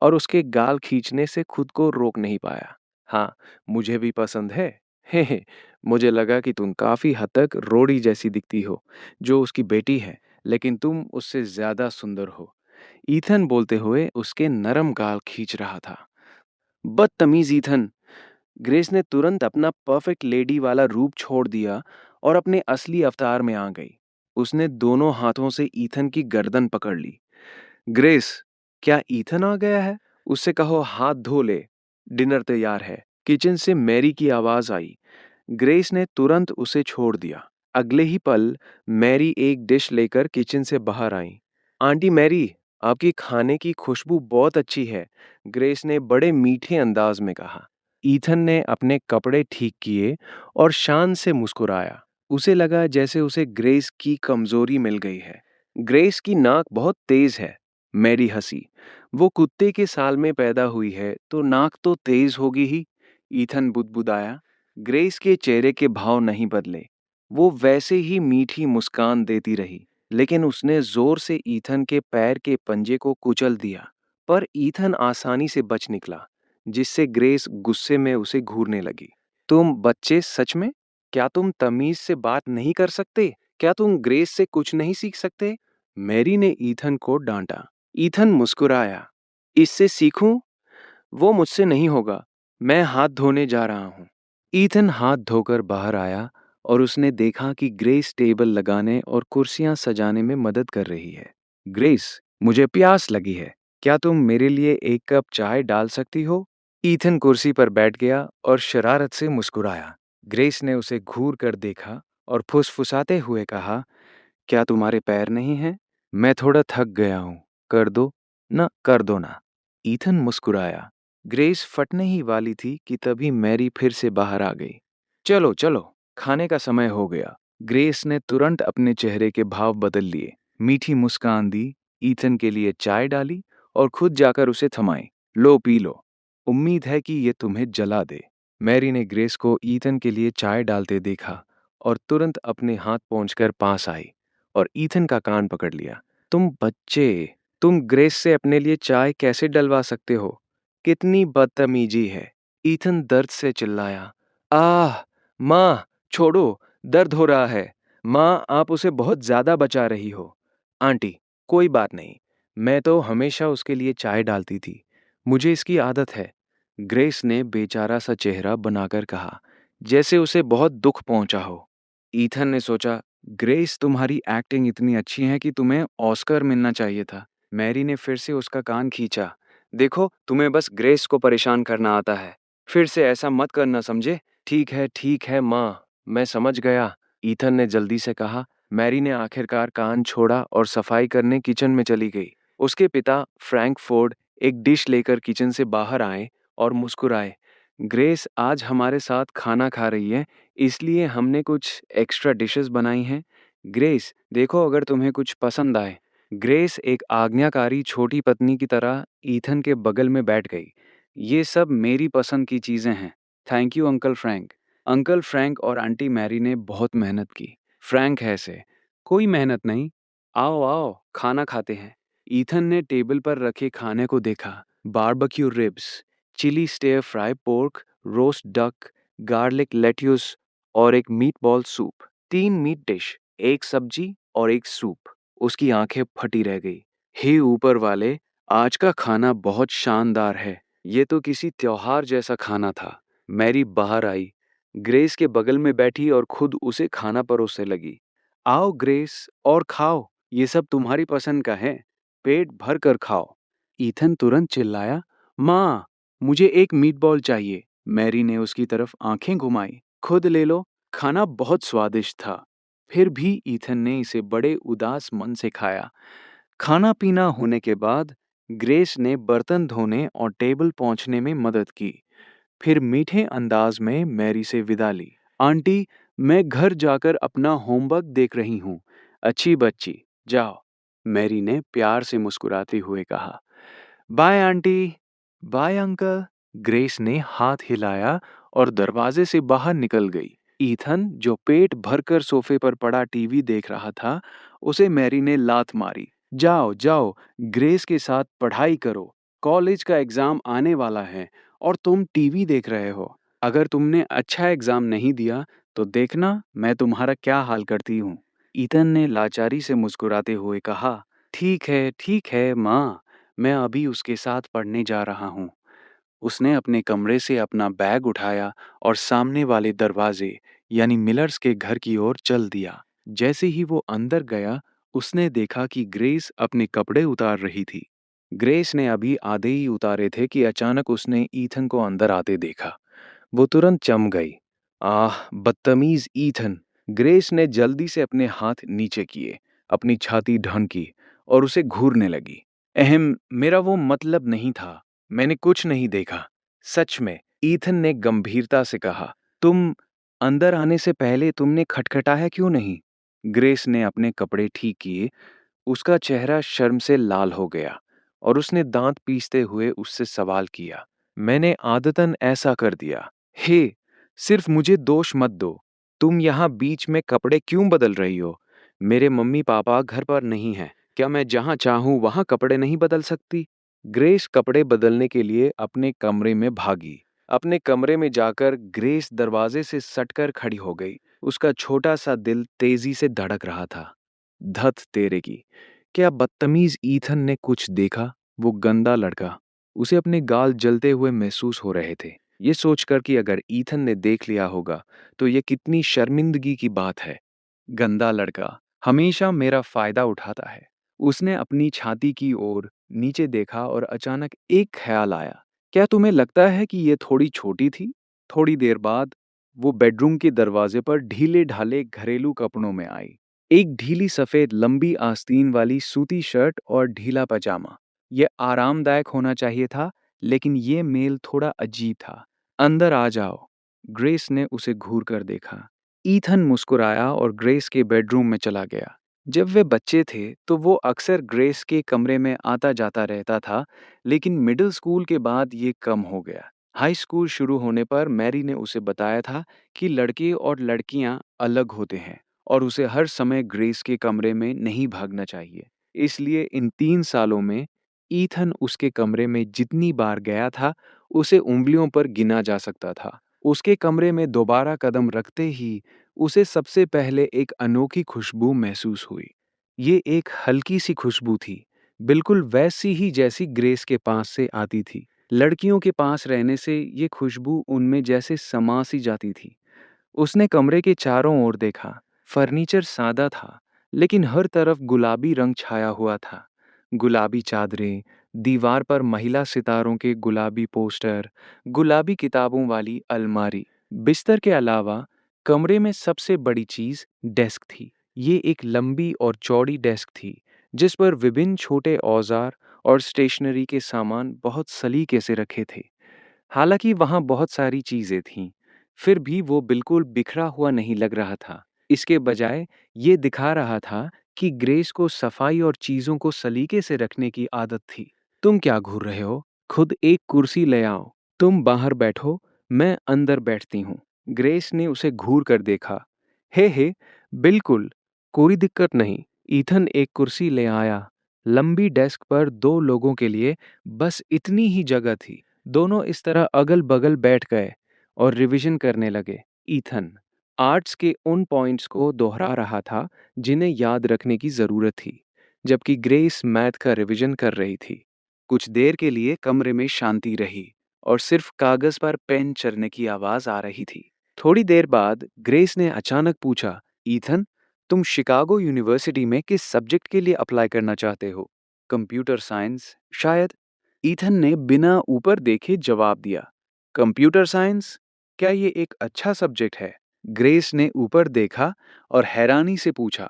और उसके गाल खींचने से खुद को रोक नहीं पाया। हाँ, मुझे भी पसंद है। हे, मुझे लगा कि तुम काफी हद तक रोड़ी जैसी दिखती हो, जो उसकी बेटी है, लेकिन तुम उससे ज्यादा सुंदर हो। ईथन बोलते हुए उसके नरम गाल खींच रहा था। बदतमीज ईथन। ग्रेस ने तुरंत अपना परफेक्ट लेडी वाला रूप छोड़ दिया और अपने असली अवतार में आ गई। उसने दोनों हाथों से ईथन की गर्दन पकड़ ली। ग्रेस, क्या ईथन आ गया है? उससे कहो हाथ धो ले, डिनर तैयार है। किचन से मैरी की आवाज आई। ग्रेस ने तुरंत उसे छोड़ दिया। अगले ही पल मैरी एक डिश लेकर किचन से बाहर आई। आंटी मैरी, आपकी खाने की खुशबू बहुत अच्छी है, ग्रेस ने बड़े मीठे अंदाज में कहा। ईथन ने अपने कपड़े ठीक किए और शान से मुस्कुराया। उसे लगा जैसे उसे ग्रेस की कमजोरी मिल गई है। ग्रेस की नाक बहुत तेज है। मैरी हंसी। वो कुत्ते के साल में पैदा हुई है तो नाक तो तेज होगी ही। ईथन बुदबुदाया। ग्रेस के चेहरे के भाव नहीं बदले। वो वैसे ही मीठी मुस्कान देती रही, लेकिन उसने जोर से ईथन के पैर के पंजे को कुचल दिया। पर ईथन आसानी से बच निकला, जिससे ग्रेस गुस्से में उसे घूरने लगी। तुम बच्चे, सच में? क्या तुम तमीज से बात नहीं कर सकते? क्या तुम ग्रेस से कुछ नहीं सीख सकते? मैरी ने ईथन को डांटा। ईथन मुस्कुराया। इससे सीखूं? वो मुझसे नहीं होगा। मैं हाथ धोने जा रहा हूं। ईथन हाथ धोकर बाहर आया और उसने देखा कि ग्रेस टेबल लगाने और कुर्सियां सजाने में मदद कर रही है। ग्रेस, मुझे प्यास लगी है। क्या तुम मेरे लिए एक कप चाय डाल सकती हो? ईथन कुर्सी पर बैठ गया और शरारत से मुस्कुराया। ग्रेस ने उसे घूर कर देखा और फुसफुसाते हुए कहा, क्या तुम्हारे पैर नहीं हैं? मैं थोड़ा थक गया हूं। कर दो ना, कर दो ना। ईथन मुस्कुराया। ग्रेस फटने ही वाली थी कि तभी मैरी फिर से बाहर आ गई। चलो चलो, खाने का समय हो गया। ग्रेस ने तुरंत अपने चेहरे के भाव बदल लिए। मीठी मुस्कान दी, ईथन के लिए चाय डाली और खुद जाकर उसे थमाई। लो पी लो। उम्मीद है कि ये तुम्हें जला दे। मैरी ने ग्रेस को ईथन के लिए चाय डालते देखा और तुरंत अपने हाथ पहुंचकर पास आई और ईथन का कान पकड़ लिया। तुम बच्चे, तुम ग्रेस से अपने लिए चाय कैसे डलवा सकते हो? कितनी बदतमीजी है। ईथन दर्द से चिल्लाया। आह, माँ, छोड़ो, दर्द हो रहा है। माँ, आप उसे बहुत ज्यादा बचा रही हो। आंटी, कोई बात नहीं। मैं तो हमेशा उसके लिए चाय डालती थी। मुझे इसकी आदत है। ग्रेस ने बेचारा सा चेहरा बनाकर कहा, जैसे उसे बहुत दुख पहुंचा हो। ईथन ने सोचा, ग्रेस, तुम्हारी एक्टिंग इतनी अच्छी है कि तुम्हें ऑस्कर मिलना चाहिए था। मैरी ने फिर से उसका कान खींचा। देखो, तुम्हें बस ग्रेस को परेशान करना आता है। फिर से ऐसा मत करना, समझे? ठीक है माँ, मैं समझ गया। ईथन ने जल्दी से कहा। मैरी ने आखिरकार कान छोड़ा और सफाई करने किचन में चली गई। उसके पिता फ्रैंक फोर्ड एक डिश लेकर किचन से बाहर आए और मुस्कुराए। ग्रेस आज हमारे साथ खाना खा रही है, इसलिए हमने कुछ एक्स्ट्रा डिशेस बनाई हैं। ग्रेस, देखो अगर तुम्हें कुछ पसंद आए। ग्रेस एक आज्ञाकारी छोटी पत्नी की तरह ईथन के बगल में बैठ गई। ये सब मेरी पसंद की चीजें हैं। Thank you uncle Frank. Uncle Frank और आंटी मैरी ने बहुत मेहनत की। फ्रैंक है से, कोई मेहनत नहीं। आओ आओ, खाना खाते हैं। ईथन ने टेबल पर रखे खाने को देखा। Barbecue ribs, chilli stir fry pork, roast duck, garlic lettuce और एक मीटबॉल सूप। 3 मीट डिश, एक सब्जी और एक सूप। उसकी आंखें फटी रह गई। हे ऊपर वाले, आज का खाना बहुत शानदार है। ये तो किसी त्योहार जैसा खाना था। मैरी बाहर आई, ग्रेस के बगल में बैठी और खुद उसे खाना परोसने लगी। आओ ग्रेस, और खाओ। ये सब तुम्हारी पसंद का है। पेट भर कर खाओ। ईथन तुरंत चिल्लाया, माँ, मुझे एक मीटबॉल चाहिए। मैरी ने उसकी तरफ आंखें घुमाई। खुद ले लो, खाना बहुत स्वादिष्ट था। फिर भी ईथन ने इसे बड़े उदास मन से खाया। खाना पीना होने के बाद ग्रेस ने बर्तन धोने और टेबल पहुंचने में मदद की। फिर मीठे अंदाज में मैरी से विदा ली। आंटी, मैं घर जाकर अपना होमवर्क देख रही हूँ। अच्छी बच्ची, जाओ। मैरी ने प्यार से मुस्कुराते हुए कहा। Bye aunty. Bye uncle. Grace ने हाथ हिलाया और दरवाजे से बाहर निकल गई। ईथन, जो पेट भरकर सोफे पर पड़ा टीवी देख रहा था, उसे मैरी ने लात मारी। जाओ जाओ, ग्रेस के साथ पढ़ाई करो। कॉलेज का एग्जाम आने वाला है और तुम टीवी देख रहे हो। अगर तुमने अच्छा एग्जाम नहीं दिया तो देखना मैं तुम्हारा क्या हाल करती हूँ। ईथन ने लाचारी से मुस्कुराते हुए कहा, ठीक है माँ, मैं अभी उसके साथ पढ़ने जा रहा हूँ। उसने अपने कमरे से अपना बैग उठाया और सामने वाले दरवाजे यानी मिलर्स के घर की ओर चल दिया। जैसे ही वो अंदर गया, उसने देखा कि ग्रेस अपने कपड़े उतार रही थी। ग्रेस ने अभी आधे ही उतारे थे कि अचानक उसने ईथन को अंदर आते देखा। वो तुरंत चम गई। आह, बदतमीज ईथन! ग्रेस ने जल्दी से अपने हाथ नीचे किए, अपनी छाती ढांकी और उसे घूरने लगी। मेरा वो मतलब नहीं था। मैंने कुछ नहीं देखा। सच में, ईथन ने गंभीरता से कहा, तुम अंदर आने से पहले तुमने खटखटाया क्यों नहीं? ग्रेस ने अपने कपड़े ठीक किए। उसका चेहरा शर्म से लाल हो गया और उसने दांत पीसते हुए उससे सवाल किया, मैंने आदतन ऐसा कर दिया। हे, सिर्फ मुझे दोष मत दो। तुम यहाँ बीच में कपड़े क्यों बदल रही हो? मेरे मम्मी पापा घर पर नहीं हैं। क्या मैं जहाँ चाहूँ वहाँ कपड़े नहीं बदल सकती? ग्रेस कपड़े बदलने के लिए अपने कमरे में भागी। अपने कमरे में जाकर ग्रेस दरवाजे से सटकर खड़ी हो गई। उसका छोटा सा दिल तेजी से धड़क रहा था। धत तेरे की! क्या बदतमीज ईथन ने कुछ देखा? वो गंदा लड़का। उसे अपने गाल जलते हुए महसूस हो रहे थे। ये सोचकर कि अगर ईथन ने देख लिया होगा तो ये कितनी शर्मिंदगी की बात है। गंदा लड़का हमेशा मेरा फायदा उठाता है। उसने अपनी छाती की ओर नीचे देखा और अचानक एक ख्याल आया। क्या तुम्हें लगता है कि ये थोड़ी छोटी थी? थोड़ी देर बाद वो बेडरूम के दरवाजे पर ढीले ढाले घरेलू कपड़ों में आई। एक ढीली सफेद लंबी आस्तीन वाली सूती शर्ट और ढीला पजामा। यह आरामदायक होना चाहिए था, लेकिन ये मेल थोड़ा अजीब था। अंदर आ जाओ। ग्रेस ने उसे घूर कर देखा। ईथन मुस्कुराया और ग्रेस के बेडरूम में चला गया। जब वे बच्चे थे तो वो अक्सर ग्रेस के कमरे में आता जाता रहता था, लेकिन मिडिल स्कूल के बाद ये कम हो गया। हाई स्कूल शुरू होने पर मैरी ने उसे बताया था कि लड़के और लड़कियां अलग होते हैं और उसे हर समय ग्रेस के कमरे में नहीं भागना चाहिए। इसलिए इन 3 सालों में ईथन उसके कमरे में जितनी बार गया था, उसे उंगलियों पर गिना जा सकता था। उसके कमरे में दोबारा कदम रखते ही उसे सबसे पहले एक अनोखी खुशबू महसूस हुई। ये एक हल्की सी खुशबू थी, बिल्कुल वैसी ही जैसी ग्रेस के पास से आती थी। लड़कियों के पास रहने से ये खुशबू उनमें जैसे समा सी जाती थी। उसने कमरे के चारों ओर देखा। फर्नीचर सादा था, लेकिन हर तरफ गुलाबी रंग छाया हुआ था। गुलाबी चादरें, दीवार पर महिला सितारों के गुलाबी पोस्टर, गुलाबी किताबों वाली अलमारी। बिस्तर के अलावा कमरे में सबसे बड़ी चीज डेस्क थी। ये एक लंबी और चौड़ी डेस्क थी, जिस पर विभिन्न छोटे औजार और स्टेशनरी के सामान बहुत सलीके से रखे थे। हालांकि वहां बहुत सारी चीजें थीं, फिर भी वो बिल्कुल बिखरा हुआ नहीं लग रहा था। इसके बजाय ये दिखा रहा था कि ग्रेस को सफाई और चीजों को सलीके से रखने की आदत थी। तुम क्या घूर रहे हो? खुद एक कुर्सी ले आओ। तुम बाहर बैठो, मैं अंदर बैठती हूँ। ग्रेस ने उसे घूर कर देखा। हे, बिल्कुल, कोई दिक्कत नहीं। ईथन एक कुर्सी ले आया। लंबी डेस्क पर 2 लोगों के लिए बस इतनी ही जगह थी। दोनों इस तरह अगल-बगल बैठ गए और रिवीजन करने लगे। ईथन आर्ट्स के उन पॉइंट्स को दोहरा रहा था जिन्हें याद रखने की जरूरत थी, जबकि ग्रेस मैथ का रिवीजन कर रही थी। कुछ देर के लिए कमरे में शांति रही और सिर्फ कागज पर पेन चलने की आवाज आ रही थी। थोड़ी देर बाद ग्रेस ने अचानक पूछा, ईथन, तुम शिकागो यूनिवर्सिटी में किस सब्जेक्ट के लिए अप्लाई करना चाहते हो? कंप्यूटर साइंस, शायद। ईथन ने बिना ऊपर देखे जवाब दिया। Computer science? क्या ये एक अच्छा सब्जेक्ट है? ग्रेस ने ऊपर देखा और हैरानी से पूछा।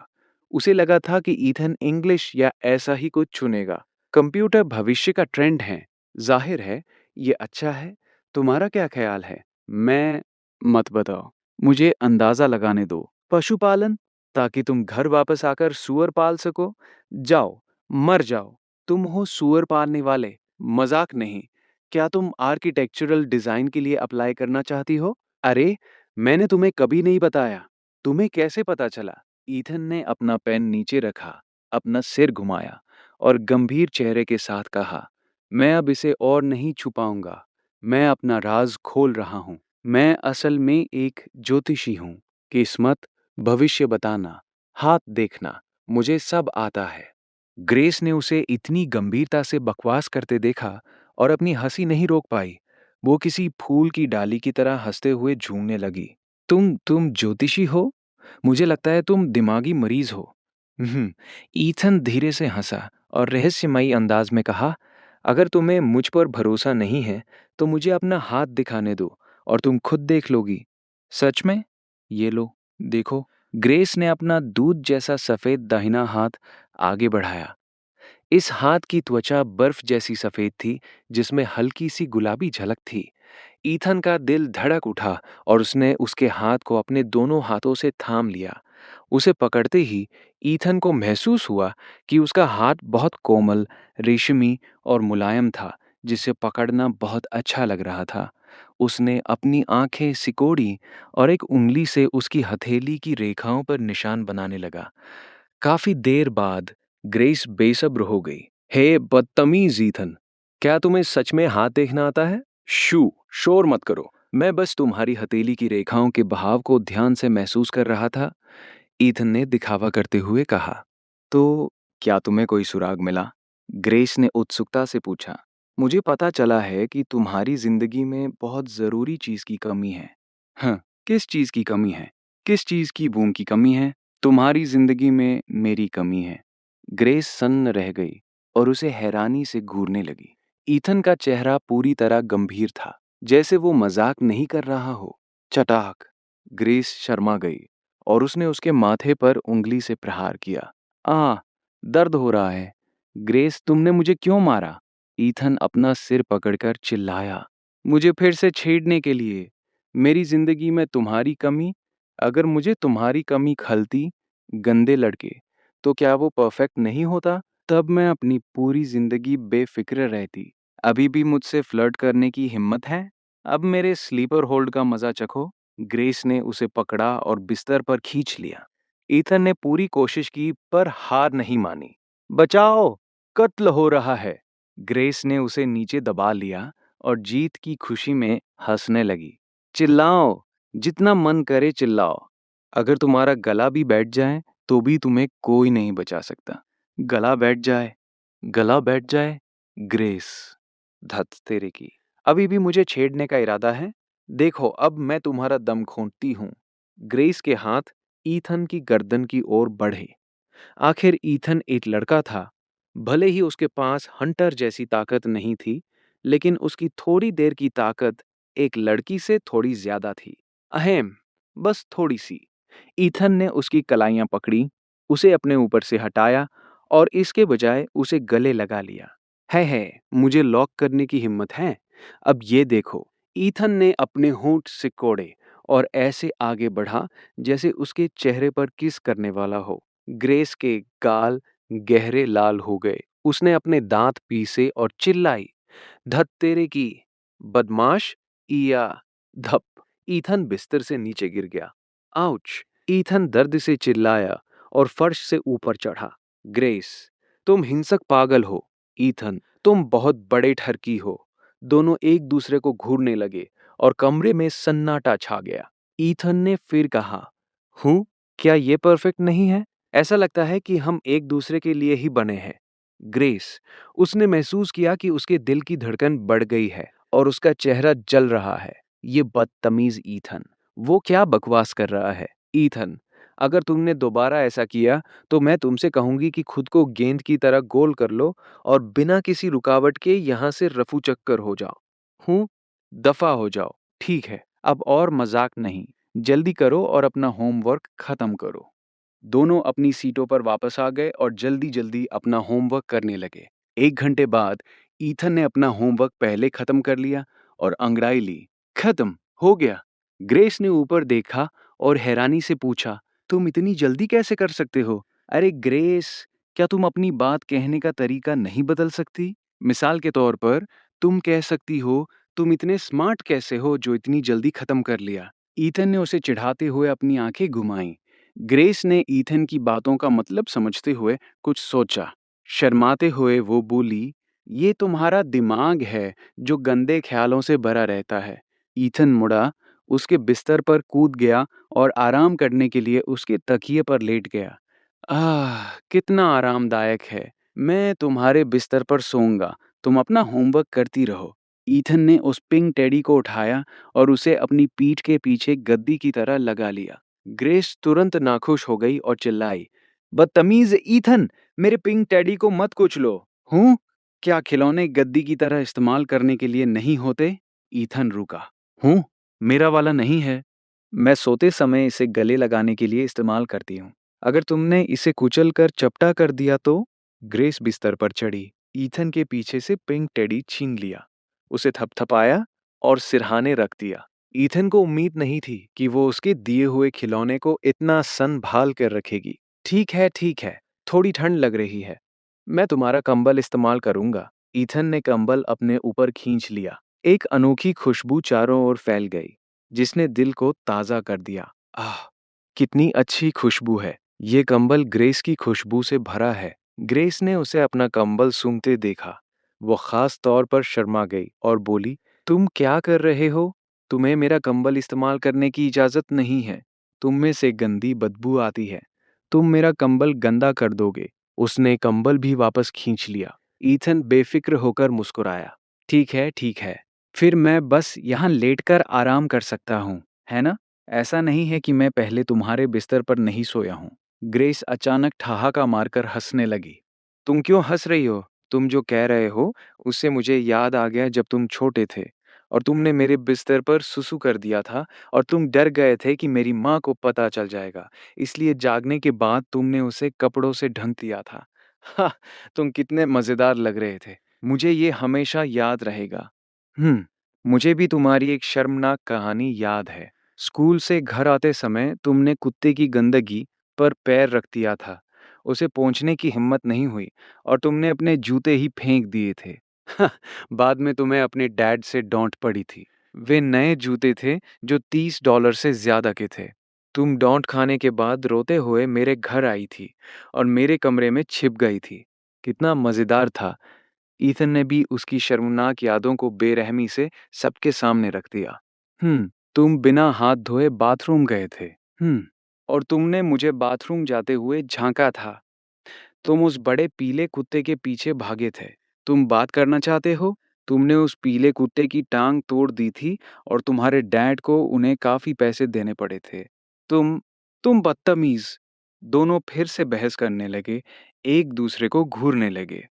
उसे लगा था कि ईथन इंग्लिश या ऐसा ही कुछ चुनेगा। कंप्यूटर भविष्य का ट्रेंड है। जाहिर है, ये अच्छा है। तुम्हारा क्या ख्याल है? मैं मत बताओ। मुझे अंदाजा लगाने दो। पशुपालन? ताकि तुम घर वापस आकर सूअर पाल सको? जाओ, मर जाओ। तुम हो सूअर पालने वाले। मजाक नहीं। क्या तुम आर्किटेक्चरल डिजाइन के लिए अप्लाई करना चाहती हो? अरे, मैंने तुम्हें कभी नहीं बताया। तुम्हें कैसे पता चला? ईथन ने अपना पेन नीचे रखा, अपना सिर घुमाया और गंभीर चेहरे के साथ कहा, मैं अब इसे और नहीं छुपाऊंगा। मैं अपना राज खोल रहा हूं। मैं असल में एक ज्योतिषी हूं। किस्मत, भविष्य बताना, हाथ देखना, मुझे सब आता है। ग्रेस ने उसे इतनी गंभीरता से बकवास करते देखा और अपनी हंसी नहीं रोक पाई। वो किसी फूल की डाली की तरह हंसते हुए झूमने लगी। तुम ज्योतिषी हो? मुझे लगता है तुम दिमागी मरीज हो। ईथन धीरे से हंसा और रहस्यमयी अंदाज में कहा, अगर तुम्हें मुझ पर भरोसा नहीं है तो मुझे अपना हाथ दिखाने दो और तुम खुद देख लोगी। सच में? ये लो, देखो। ग्रेस ने अपना दूध जैसा सफेद दाहिना हाथ आगे बढ़ाया। इस हाथ की त्वचा बर्फ जैसी सफेद थी, जिसमें हल्की सी गुलाबी झलक थी। ईथन का दिल धड़क उठा और उसने उसके हाथ को अपने दोनों हाथों से थाम लिया। उसे पकड़ते ही ईथन को महसूस हुआ कि उसका हाथ बहुत कोमल, रेशमी और मुलायम था, जिसे पकड़ना बहुत अच्छा लग रहा था। उसने अपनी आंखें सिकोड़ी और एक उंगली से उसकी हथेली की रेखाओं पर निशान बनाने लगा। काफी देर बाद ग्रेस बेसब्र हो गई। हे बदतमीज ईथन, क्या तुम्हें सच में हाथ देखना आता है? शू, शोर मत करो। मैं बस तुम्हारी हथेली की रेखाओं के बहाव को ध्यान से महसूस कर रहा था, ईथन ने दिखावा करते हुए कहा। तो क्या तुम्हें कोई सुराग मिला? ग्रेस ने उत्सुकता से पूछा। मुझे पता चला है कि तुम्हारी जिंदगी में बहुत जरूरी चीज की कमी है। हाँ, किस चीज की कमी है? किस चीज की बूम की कमी है? तुम्हारी जिंदगी में मेरी कमी है। ग्रेस सन्न रह गई और उसे हैरानी से घूरने लगी। ईथन का चेहरा पूरी तरह गंभीर था, जैसे वो मजाक नहीं कर रहा हो। चटाक! ग्रेस शर्मा गई और उसने उसके माथे पर उंगली से प्रहार किया। दर्द हो रहा है। ग्रेस, तुमने मुझे क्यों मारा? ईथन अपना सिर पकड़कर चिल्लाया। मुझे फिर से छेड़ने के लिए। मेरी जिंदगी में तुम्हारी कमी? अगर मुझे तुम्हारी कमी खलती, गंदे लड़के, तो क्या वो परफेक्ट नहीं होता? तब मैं अपनी पूरी जिंदगी बेफिक्र रहती। अभी भी मुझसे फ्लर्ट करने की हिम्मत है? अब मेरे स्लीपर होल्ड का मजा चखो। ग्रेस ने उसे पकड़ा और बिस्तर पर खींच लिया। ईथन ने पूरी कोशिश की पर हार नहीं मानी। बचाओ, कत्ल हो रहा है। ग्रेस ने उसे नीचे दबा लिया और जीत की खुशी में हंसने लगी। चिल्लाओ, जितना मन करे चिल्लाओ। अगर तुम्हारा गला भी बैठ जाए तो भी तुम्हें कोई नहीं बचा सकता। गला बैठ जाए, गला बैठ जाए। ग्रेस, धत तेरे की, अभी भी मुझे छेड़ने का इरादा है? देखो, अब मैं तुम्हारा दम घोंटती हूं। ग्रेस के हाथ ईथन की गर्दन की ओर बढ़े। आखिर ईथन एक लड़का था। भले ही उसके पास हंटर जैसी ताकत नहीं थी, लेकिन उसकी थोड़ी देर की ताकत एक लड़की से थोड़ी ज्यादा थी। अहम, बस थोड़ी सी। ईथन ने उसकी कलाइयां पकड़ी, उसे अपने ऊपर से हटाया और इसके बजाय उसे गले लगा लिया। है, मुझे लॉक करने की हिम्मत है? अब ये देखो। ईथन ने अपने होंठ सिकोड़े और ऐसे आगे बढ़ा जैसे उसके चेहरे पर किस करने वाला हो। ग्रेस के गाल गहरे लाल हो गए। उसने अपने दांत पीसे और चिल्लाई, धत तेरे की, बदमाश! इया! धप! ईथन बिस्तर से नीचे गिर गया। आउच! ईथन दर्द से चिल्लाया और फर्श से ऊपर चढ़ा। ग्रेस, तुम हिंसक पागल हो। ईथन, तुम बहुत बड़े ठरकी हो। दोनों एक दूसरे को घूरने लगे और कमरे में सन्नाटा छा गया। ईथन ने फिर कहा, हूँ, क्या ये परफेक्ट नहीं है? ऐसा लगता है कि हम एक दूसरे के लिए ही बने हैं। ग्रेस, उसने महसूस किया कि उसके दिल की धड़कन बढ़ गई है और उसका चेहरा जल रहा है। ये बदतमीज ईथन, वो क्या बकवास कर रहा है? ईथन, अगर तुमने दोबारा ऐसा किया तो मैं तुमसे कहूंगी कि खुद को गेंद की तरह गोल कर लो और बिना किसी रुकावट के यहाँ से रफू चक्कर हो जाओ। हूँ, दफा हो जाओ। ठीक है, अब और मजाक नहीं। जल्दी करो और अपना होमवर्क खत्म करो। दोनों अपनी सीटों पर वापस आ गए और जल्दी जल्दी अपना होमवर्क करने लगे। 1 घंटे बाद ईथन ने अपना होमवर्क पहले खत्म कर लिया और अंगड़ाई ली। खत्म हो गया। ग्रेस ने ऊपर देखा और हैरानी से पूछा, तुम इतनी जल्दी कैसे कर सकते हो? अरे ग्रेस, क्या तुम अपनी बात कहने का तरीका नहीं बदल सकती? मिसाल के तौर पर, तुम कह सकती हो, तुम इतने स्मार्ट कैसे हो जो इतनी जल्दी खत्म कर लिया? ईथन ने उसे चिढ़ाते हुए अपनी आंखें घुमाईं। ग्रेस ने ईथन की बातों का मतलब समझते हुए कुछ सोचा। शर्माते हुए वो बोली, ये तुम्हारा दिमाग है जो गंदे ख्यालों से भरा रहता है। ईथन मुड़ा, उसके बिस्तर पर कूद गया और आराम करने के लिए उसके तकिए पर लेट गया। कितना आरामदायक है। मैं तुम्हारे बिस्तर पर सोऊंगा, तुम अपना होमवर्क करती रहो। ईथन ने उस पिंक टेडी को उठाया और उसे अपनी पीठ के पीछे गद्दी की तरह लगा लिया। ग्रेस तुरंत नाखुश हो गई और चिल्लाई, बदतमीज ईथन, मेरे पिंक टेडी को मत कुचलो। हूँ, क्या खिलौने गद्दी की तरह इस्तेमाल करने के लिए नहीं होते? ईथन रुका। हूँ, मेरा वाला नहीं है। मैं सोते समय इसे गले लगाने के लिए इस्तेमाल करती हूँ। अगर तुमने इसे कुचल कर चपटा कर दिया तो? ग्रेस बिस्तर पर चढ़ी, ईथन के पीछे से पिंक टेडी छीन लिया, उसे थपथपाया और सिरहाने रख दिया। ईथन को उम्मीद नहीं थी कि वो उसके दिए हुए खिलौने को इतना संभाल कर रखेगी। ठीक है, थोड़ी ठंड लग रही है। मैं तुम्हारा कंबल इस्तेमाल करूंगा। ईथन ने कंबल अपने ऊपर खींच लिया। एक अनोखी खुशबू चारों ओर फैल गई, जिसने दिल को ताज़ा कर दिया। आह! कितनी अच्छी खुशबू है। ये कंबल ग्रेस की खुशबू से भरा है। ग्रेस ने उसे अपना कंबल सूंघते देखा। वो खास तौर पर शर्मा गई और बोली, तुम क्या कर रहे हो? तुम्हें मेरा कंबल इस्तेमाल करने की इजाज़त नहीं है। तुम में से गंदी बदबू आती है। तुम मेरा कंबल गंदा कर दोगे। उसने कंबल भी वापस खींच लिया। ईथन बेफिक्र होकर मुस्कुराया। ठीक है। फिर मैं बस यहाँ लेटकर आराम कर सकता हूँ, है ना? ऐसा नहीं है कि मैं पहले तुम्हारे बिस्तर पर नहीं सोया हूँ। ग्रेस अचानक ठहाका मारकर हंसने लगी। तुम क्यों हंस रही हो? तुम जो कह रहे हो, उससे मुझे याद आ गया जब तुम छोटे थे और तुमने मेरे बिस्तर पर सुसु कर दिया था और तुम डर गए थे कि मेरी माँ को पता चल जाएगा। इसलिए जागने के बाद तुमने उसे कपड़ों से ढक दिया था। हाँ, तुम कितने मज़ेदार लग रहे थे। मुझे ये हमेशा याद रहेगा। मुझे भी तुम्हारी एक शर्मनाक कहानी याद है। स्कूल से घर आते समय तुमने कुत्ते की गंदगी पर पैर रख दिया था। उसे पोंछने की हिम्मत नहीं हुई और तुमने अपने जूते ही फेंक दिए थे। बाद में तुम्हें अपने डैड से डांट पड़ी थी। वे नए जूते थे जो $30 से ज़्यादा के थे। तुम डांट खाने के बाद रोते हुए मेरे घर आई थी और मेरे कमरे में छिप गई थी। कितना मज़ेदार था। ईथन ने भी उसकी शर्मनाक यादों को बेरहमी से सबके सामने रख दिया। तुम बिना हाथ धोए बाथरूम गए थे। और तुमने मुझे बाथरूम जाते हुए झांका था। तुम उस बड़े पीले कुत्ते के पीछे भागे थे। तुम बात करना चाहते हो? तुमने उस पीले कुत्ते की टांग तोड़ दी थी और तुम्हारे डैड को उन्हें काफी पैसे देने पड़े थे। तुम तुम बदतमीज। दोनों फिर से बहस करने लगे, एक दूसरे को घूरने लगे।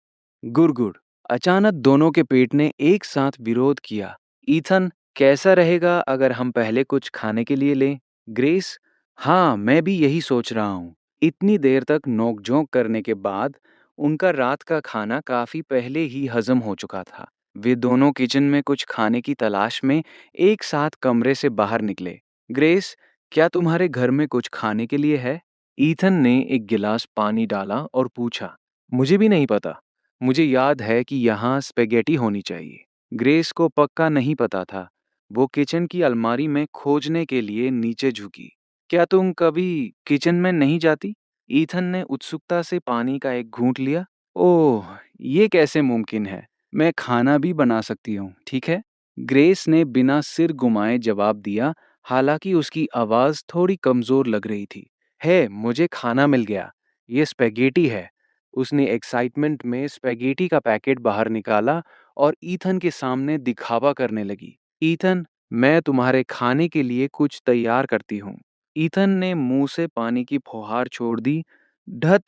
गुड़गुड़। अचानक दोनों के पेट ने एक साथ विरोध किया। ईथन, कैसा रहेगा अगर हम पहले कुछ खाने के लिए लें? ग्रेस, हाँ, मैं भी यही सोच रहा हूँ। इतनी देर तक नोक-झोंक करने के बाद उनका रात का खाना काफी पहले ही हजम हो चुका था। वे दोनों किचन में कुछ खाने की तलाश में एक साथ कमरे से बाहर निकले। ग्रेस, क्या तुम्हारे घर में कुछ खाने के लिए है? ईथन ने एक गिलास पानी डाला और पूछा। मुझे भी नहीं पता। मुझे याद है कि यहाँ स्पेगेटी होनी चाहिए। ग्रेस को पक्का नहीं पता था। वो किचन की अलमारी में खोजने के लिए नीचे झुकी। क्या तुम कभी किचन में नहीं जाती? ईथन ने उत्सुकता से पानी का एक घूंट लिया। ओह, ये कैसे मुमकिन है? मैं खाना भी बना सकती हूँ, ठीक है? ग्रेस ने बिना सिर घुमाए जवाब दिया, हालांकि उसकी आवाज थोड़ी कमजोर लग रही थी। है, मुझे खाना मिल गया। ये स्पेगेटी है। उसने एक्साइटमेंट में स्पेगेटी का पैकेट बाहर निकाला और ईथन के सामने दिखावा करने लगी। ईथन, मैं तुम्हारे खाने के लिए कुछ तैयार करती हूँ। ईथन ने मुंह से पानी की फुहार छोड़ दी। धत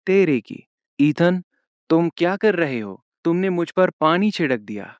तेरे की। ईथन, तुम क्या कर रहे हो? तुमने मुझ पर पानी छिड़क दिया।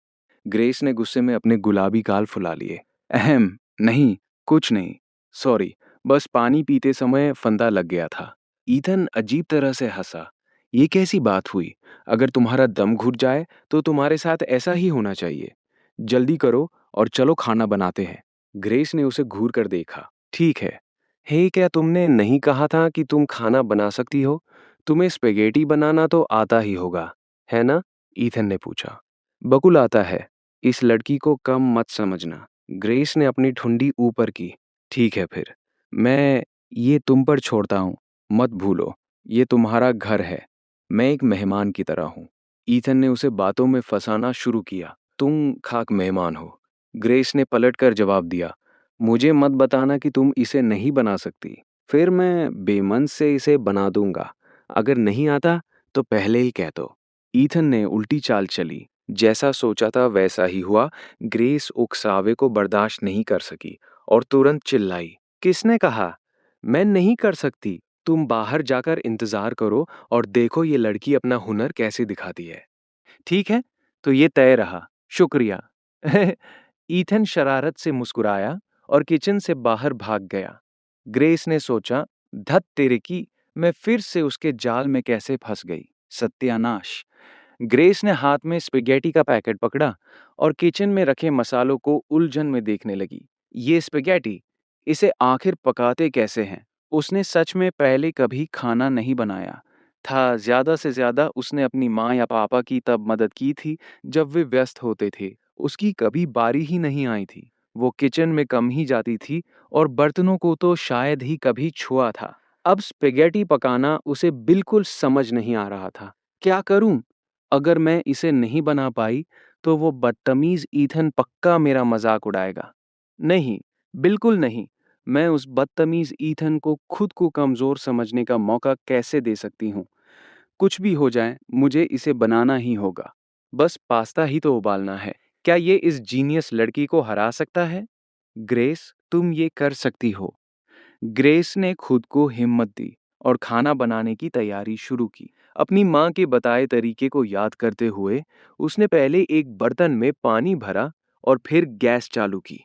ग्रेस ने गुस्से में अपने गुलाबी गाल फुला लिए। अहम, नहीं, कुछ नहीं। सॉरी, बस पानी पीते समय फंदा लग गया था। ईथन अजीब तरह से हंसा। ये कैसी बात हुई? अगर तुम्हारा दम घुट जाए तो तुम्हारे साथ ऐसा ही होना चाहिए। जल्दी करो और चलो खाना बनाते हैं। ग्रेस ने उसे घूर कर देखा। ठीक है। हे, क्या तुमने नहीं कहा था कि तुम खाना बना सकती हो? तुम्हें स्पेगेटी बनाना तो आता ही होगा, है ना? ईथन ने पूछा। बकुल आता है। इस लड़की को कम मत समझना। ग्रेस ने अपनी ठुंडी ऊपर की। ठीक है फिर। मैं ये तुम पर छोड़ता हूँ। मत भूलो, ये तुम्हारा घर है। मैं एक मेहमान की तरह हूँ। ईथन ने उसे बातों में फंसाना शुरू किया। तुम खाक मेहमान हो। ग्रेस ने पलटकर जवाब दिया। मुझे मत बताना कि तुम इसे नहीं बना सकती। फिर मैं बेमन से इसे बना दूंगा। अगर नहीं आता तो पहले ही कह दो। ईथन ने उल्टी चाल चली। जैसा सोचा था वैसा ही हुआ। ग्रेस उकसावे को बर्दाश्त नहीं कर सकी और तुरंत चिल्लाई। किसने कहा? मैं नहीं कर सकती। तुम बाहर जाकर इंतजार करो और देखो ये लड़की अपना हुनर कैसे दिखाती है। ठीक है, तो ये तय रहा। शुक्रिया। ईथन शरारत से मुस्कुराया और किचन से बाहर भाग गया। ग्रेस ने सोचा, धत तेरे की, मैं फिर से उसके जाल में कैसे फंस गई। सत्यानाश। ग्रेस ने हाथ में स्पेगेटी का पैकेट पकड़ा और किचन में रखे मसालों को उलझन में देखने लगी। ये स्पेगेटी, इसे आखिर पकाते कैसे हैं? उसने सच में पहले कभी खाना नहीं बनाया था। ज्यादा से ज्यादा उसने अपनी माँ या पापा की तब मदद की थी जब वे व्यस्त होते थे। उसकी कभी बारी ही नहीं आई थी। वो किचन में कम ही जाती थी और बर्तनों को तो शायद ही कभी छुआ था। अब स्पेगेटी पकाना उसे बिल्कुल समझ नहीं आ रहा था। क्या करूं? अगर मैं इसे नहीं बना पाई तो वो बदतमीज ईथन पक्का मेरा मजाक उड़ाएगा। नहीं, बिल्कुल नहीं। मैं उस बदतमीज ईथन को खुद को कमजोर समझने का मौका कैसे दे सकती हूँ? कुछ भी हो जाए, मुझे इसे बनाना ही होगा। बस पास्ता ही तो उबालना है। क्या ये इस जीनियस लड़की को हरा सकता है? ग्रेस, तुम ये कर सकती हो। ग्रेस ने खुद को हिम्मत दी और खाना बनाने की तैयारी शुरू की। अपनी माँ के बताए तरीके को याद करते हुए उसने पहले एक बर्तन में पानी भरा और फिर गैस चालू की।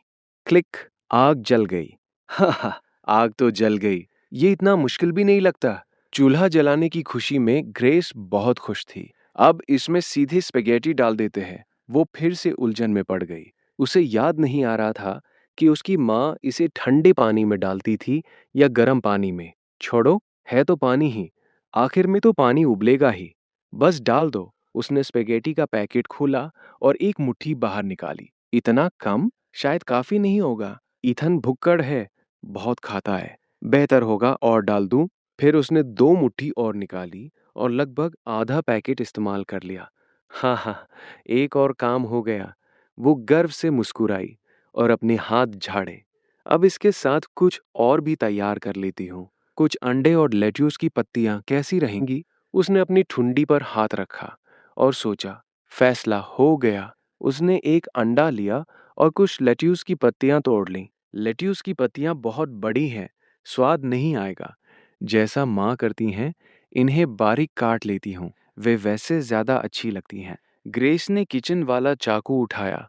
क्लिक, आग जल गई। हा हा, आग तो जल गई। ये इतना मुश्किल भी नहीं लगता। चूल्हा जलाने की खुशी में ग्रेस बहुत खुश थी। अब इसमें सीधे स्पेगेटी डाल देते हैं। वो फिर से उलझन में पड़ गई। उसे याद नहीं आ रहा था कि उसकी माँ इसे ठंडे पानी में डालती थी या गर्म पानी में। छोड़ो, है तो पानी ही। आखिर में तो पानी उबलेगा ही। बस डाल दो। उसने स्पेगेटी का पैकेट खोला और एक मुट्ठी बाहर निकाली। इतना कम? शायद काफी नहीं होगा। ईथन भुक्कड़ है, बहुत खाता है। बेहतर होगा और डाल दूं। फिर उसने 2 मुट्ठी और निकाली और लगभग आधा पैकेट इस्तेमाल कर लिया। हाँ हाँ, एक और काम हो गया। वो गर्व से मुस्कुराई और अपने हाथ झाड़े। अब इसके साथ कुछ और भी तैयार कर लेती हूँ। कुछ अंडे और लेट्यूस की पत्तियां कैसी रहेंगी? उसने अपनी ठुंडी पर हाथ रखा और सोचा। फैसला हो गया। उसने एक अंडा लिया और कुछ लेट्यूस की पत्तियां तोड़ लीं। लेट्यूस की पत्तियां बहुत बड़ी हैं, स्वाद नहीं आएगा। जैसा माँ करती हैं, इन्हें बारीक काट लेती हूँ। वे वैसे ज्यादा अच्छी लगती हैं। ग्रेस ने किचन वाला चाकू उठाया।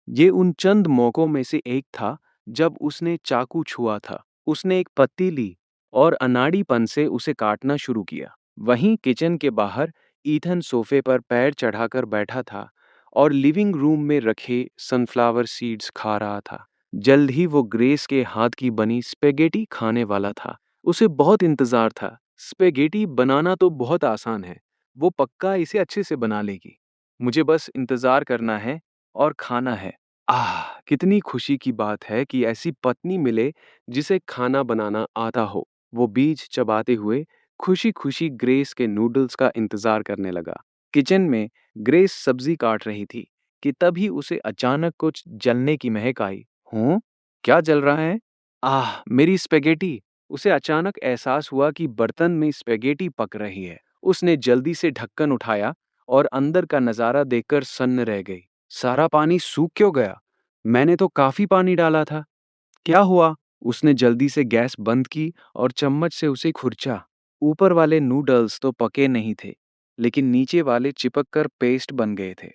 ये उन चंद मौकों में से एक था जब उसने चाकू छुआ था। उसने एक पत्ती ली और अनाड़ीपन से उसे काटना शुरू किया। वहीं किचन के बाहर ईथन सोफे पर पैर चढ़ाकर बैठा था और लिविंग रूम में रखे सनफ्लावर सीड्स खा रहा था। जल्द ही वो ग्रेस के हाथ की बनी स्पेगेटी खाने वाला था। उसे बहुत इंतजार था। स्पेगेटी बनाना तो बहुत आसान है। वो पक्का इसे अच्छे से बना लेगी। मुझे बस इंतजार करना है और खाना है। आह! कितनी खुशी की बात है कि ऐसी पत्नी मिले जिसे खाना बनाना आता हो। वो बीज चबाते हुए खुशी-खुशी ग्रेस के नूडल्स का इंतजार करने लगा। किचन में ग्रेस सब्जी काट रही थी कि तभी उसे अचानक कुछ जलने की महक आई। हूँ? क्या जल रहा है? आह! मेरी स्पेगेटी! उसे अचानक एहसास हुआ कि बर्तन में स्पेगेटी पक रही है। उसने जल्दी से ढक्कन उठाया और अंदर का नजारा देखकर सन्न रह गई। सारा पानी सूख क्यों गया? मैंने तो काफी पानी डाला था। क्या हुआ? उसने जल्दी से गैस बंद की और चम्मच से उसे खुरचा। ऊपर वाले नूडल्स तो पके नहीं थे, लेकिन नीचे वाले चिपक कर पेस्ट बन गए थे।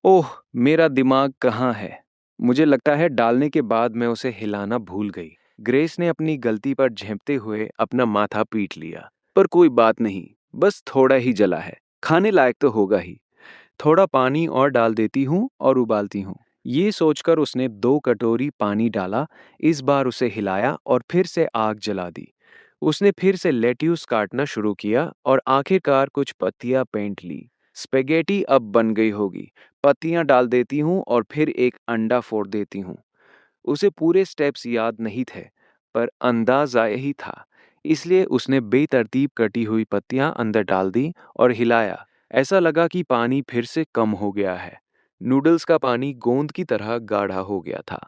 ओह! मेरा दिमाग कहाँ है? मुझे लगता है डालने के बाद मैं उसे हिलाना भूल गई। ग्रेस ने अपनी गलती पर झेंपते हुए अपना माथा पीट लिया। पर कोई बात नहीं, बस थोड़ा ही जला है। खाने लायक तो होगा ही। थोड़ा पानी और डाल देती हूँ और उबालती हूँ। ये सोचकर उसने 2 कटोरी पानी डाला। इस बार उसे हिलाया और फिर से आग जला दी। उसने फिर से लेट्यूस काटना शुरू किया और आखिरकार कुछ पत्तियां पेंट ली। स्पेगेटी अब बन गई होगी। पत्तियां डाल देती हूँ और फिर एक अंडा फोड़ देती हूँ। उसे पूरे स्टेप्स याद नहीं थे, पर अंदाजा यही था। इसलिए उसने बेतरतीब कटी हुई पत्तियां अंदर डाल दी और हिलाया। ऐसा लगा कि पानी फिर से कम हो गया है। नूडल्स का पानी गोंद की तरह गाढ़ा हो गया था।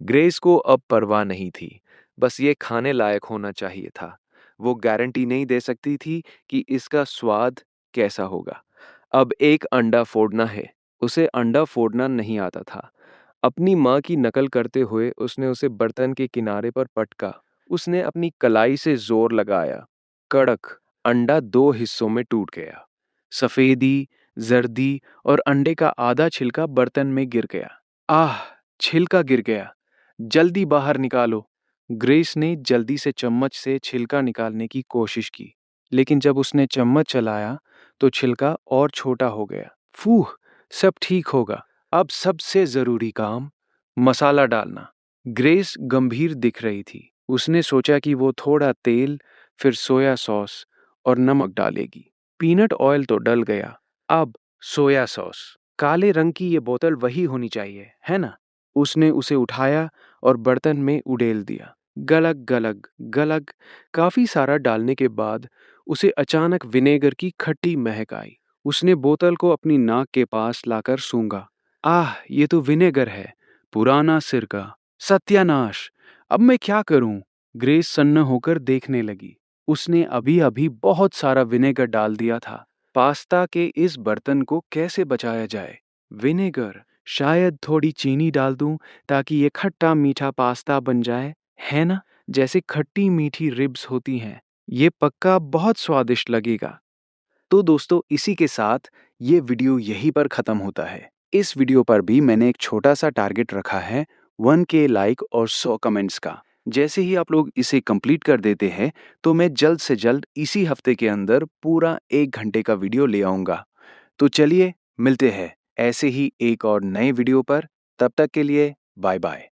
ग्रेस को अब परवाह नहीं थी। बस ये खाने लायक होना चाहिए था। वो गारंटी नहीं दे सकती थी कि इसका स्वाद कैसा होगा। अब एक अंडा फोड़ना है। उसे अंडा फोड़ना नहीं आता था। अपनी माँ की नकल करते हुए उसने उसे बर्तन के किनारे पर पटका। उसने अपनी कलाई से जोर लगाया। कड़क अंडा 2 हिस्सों में टूट गया। सफेदी, जर्दी और अंडे का आधा छिलका बर्तन में गिर गया। आह! छिलका गिर गया। जल्दी बाहर निकालो। ग्रेस ने जल्दी से चम्मच से छिलका निकालने की कोशिश की, लेकिन जब उसने चम्मच चलाया तो छिलका और छोटा हो गया। फूह, सब ठीक होगा। अब सबसे जरूरी काम, मसाला डालना। ग्रेस गंभीर दिख रही थी। उसने सोचा कि वो थोड़ा तेल, फिर सोया सॉस और नमक डालेगी। पीनट ऑयल तो डल गया, अब सोया सॉस। काले रंग की ये बोतल वही होनी चाहिए, है ना? उसने उसे उठाया और बर्तन में उड़ेल दिया। गलग गलग गलग। काफी सारा डालने के बाद उसे अचानक विनेगर की खट्टी महक आई। उसने बोतल को अपनी नाक के पास लाकर सूंघा। आह, ये तो विनेगर है, पुराना सिरका। सत्यानाश! अब मैं क्या करूं? ग्रेस सन्न होकर देखने लगी। उसने अभी अभी बहुत सारा विनेगर डाल दिया था। पास्ता के इस बर्तन को कैसे बचाया जाए? विनेगर। शायद थोड़ी चीनी डाल दूं ताकि ये खट्टा मीठा पास्ता बन जाए, है ना? जैसे खट्टी मीठी रिब्स होती हैं। ये पक्का बहुत स्वादिष्ट लगेगा। तो दोस्तों, इसी के साथ ये वीडियो यहीं पर ख़त्म होता है। इस वीडियो पर भी मैंने एक छोटा सा टारगेट रखा है, 1K लाइक और 100 कमेंट्स का। जैसे ही आप लोग इसे कंप्लीट कर देते हैं तो मैं जल्द से जल्द इसी हफ्ते के अंदर पूरा 1 घंटे का वीडियो ले आऊँगा। तो चलिए, मिलते हैं ऐसे ही एक और नए वीडियो पर। तब तक के लिए बाय बाय।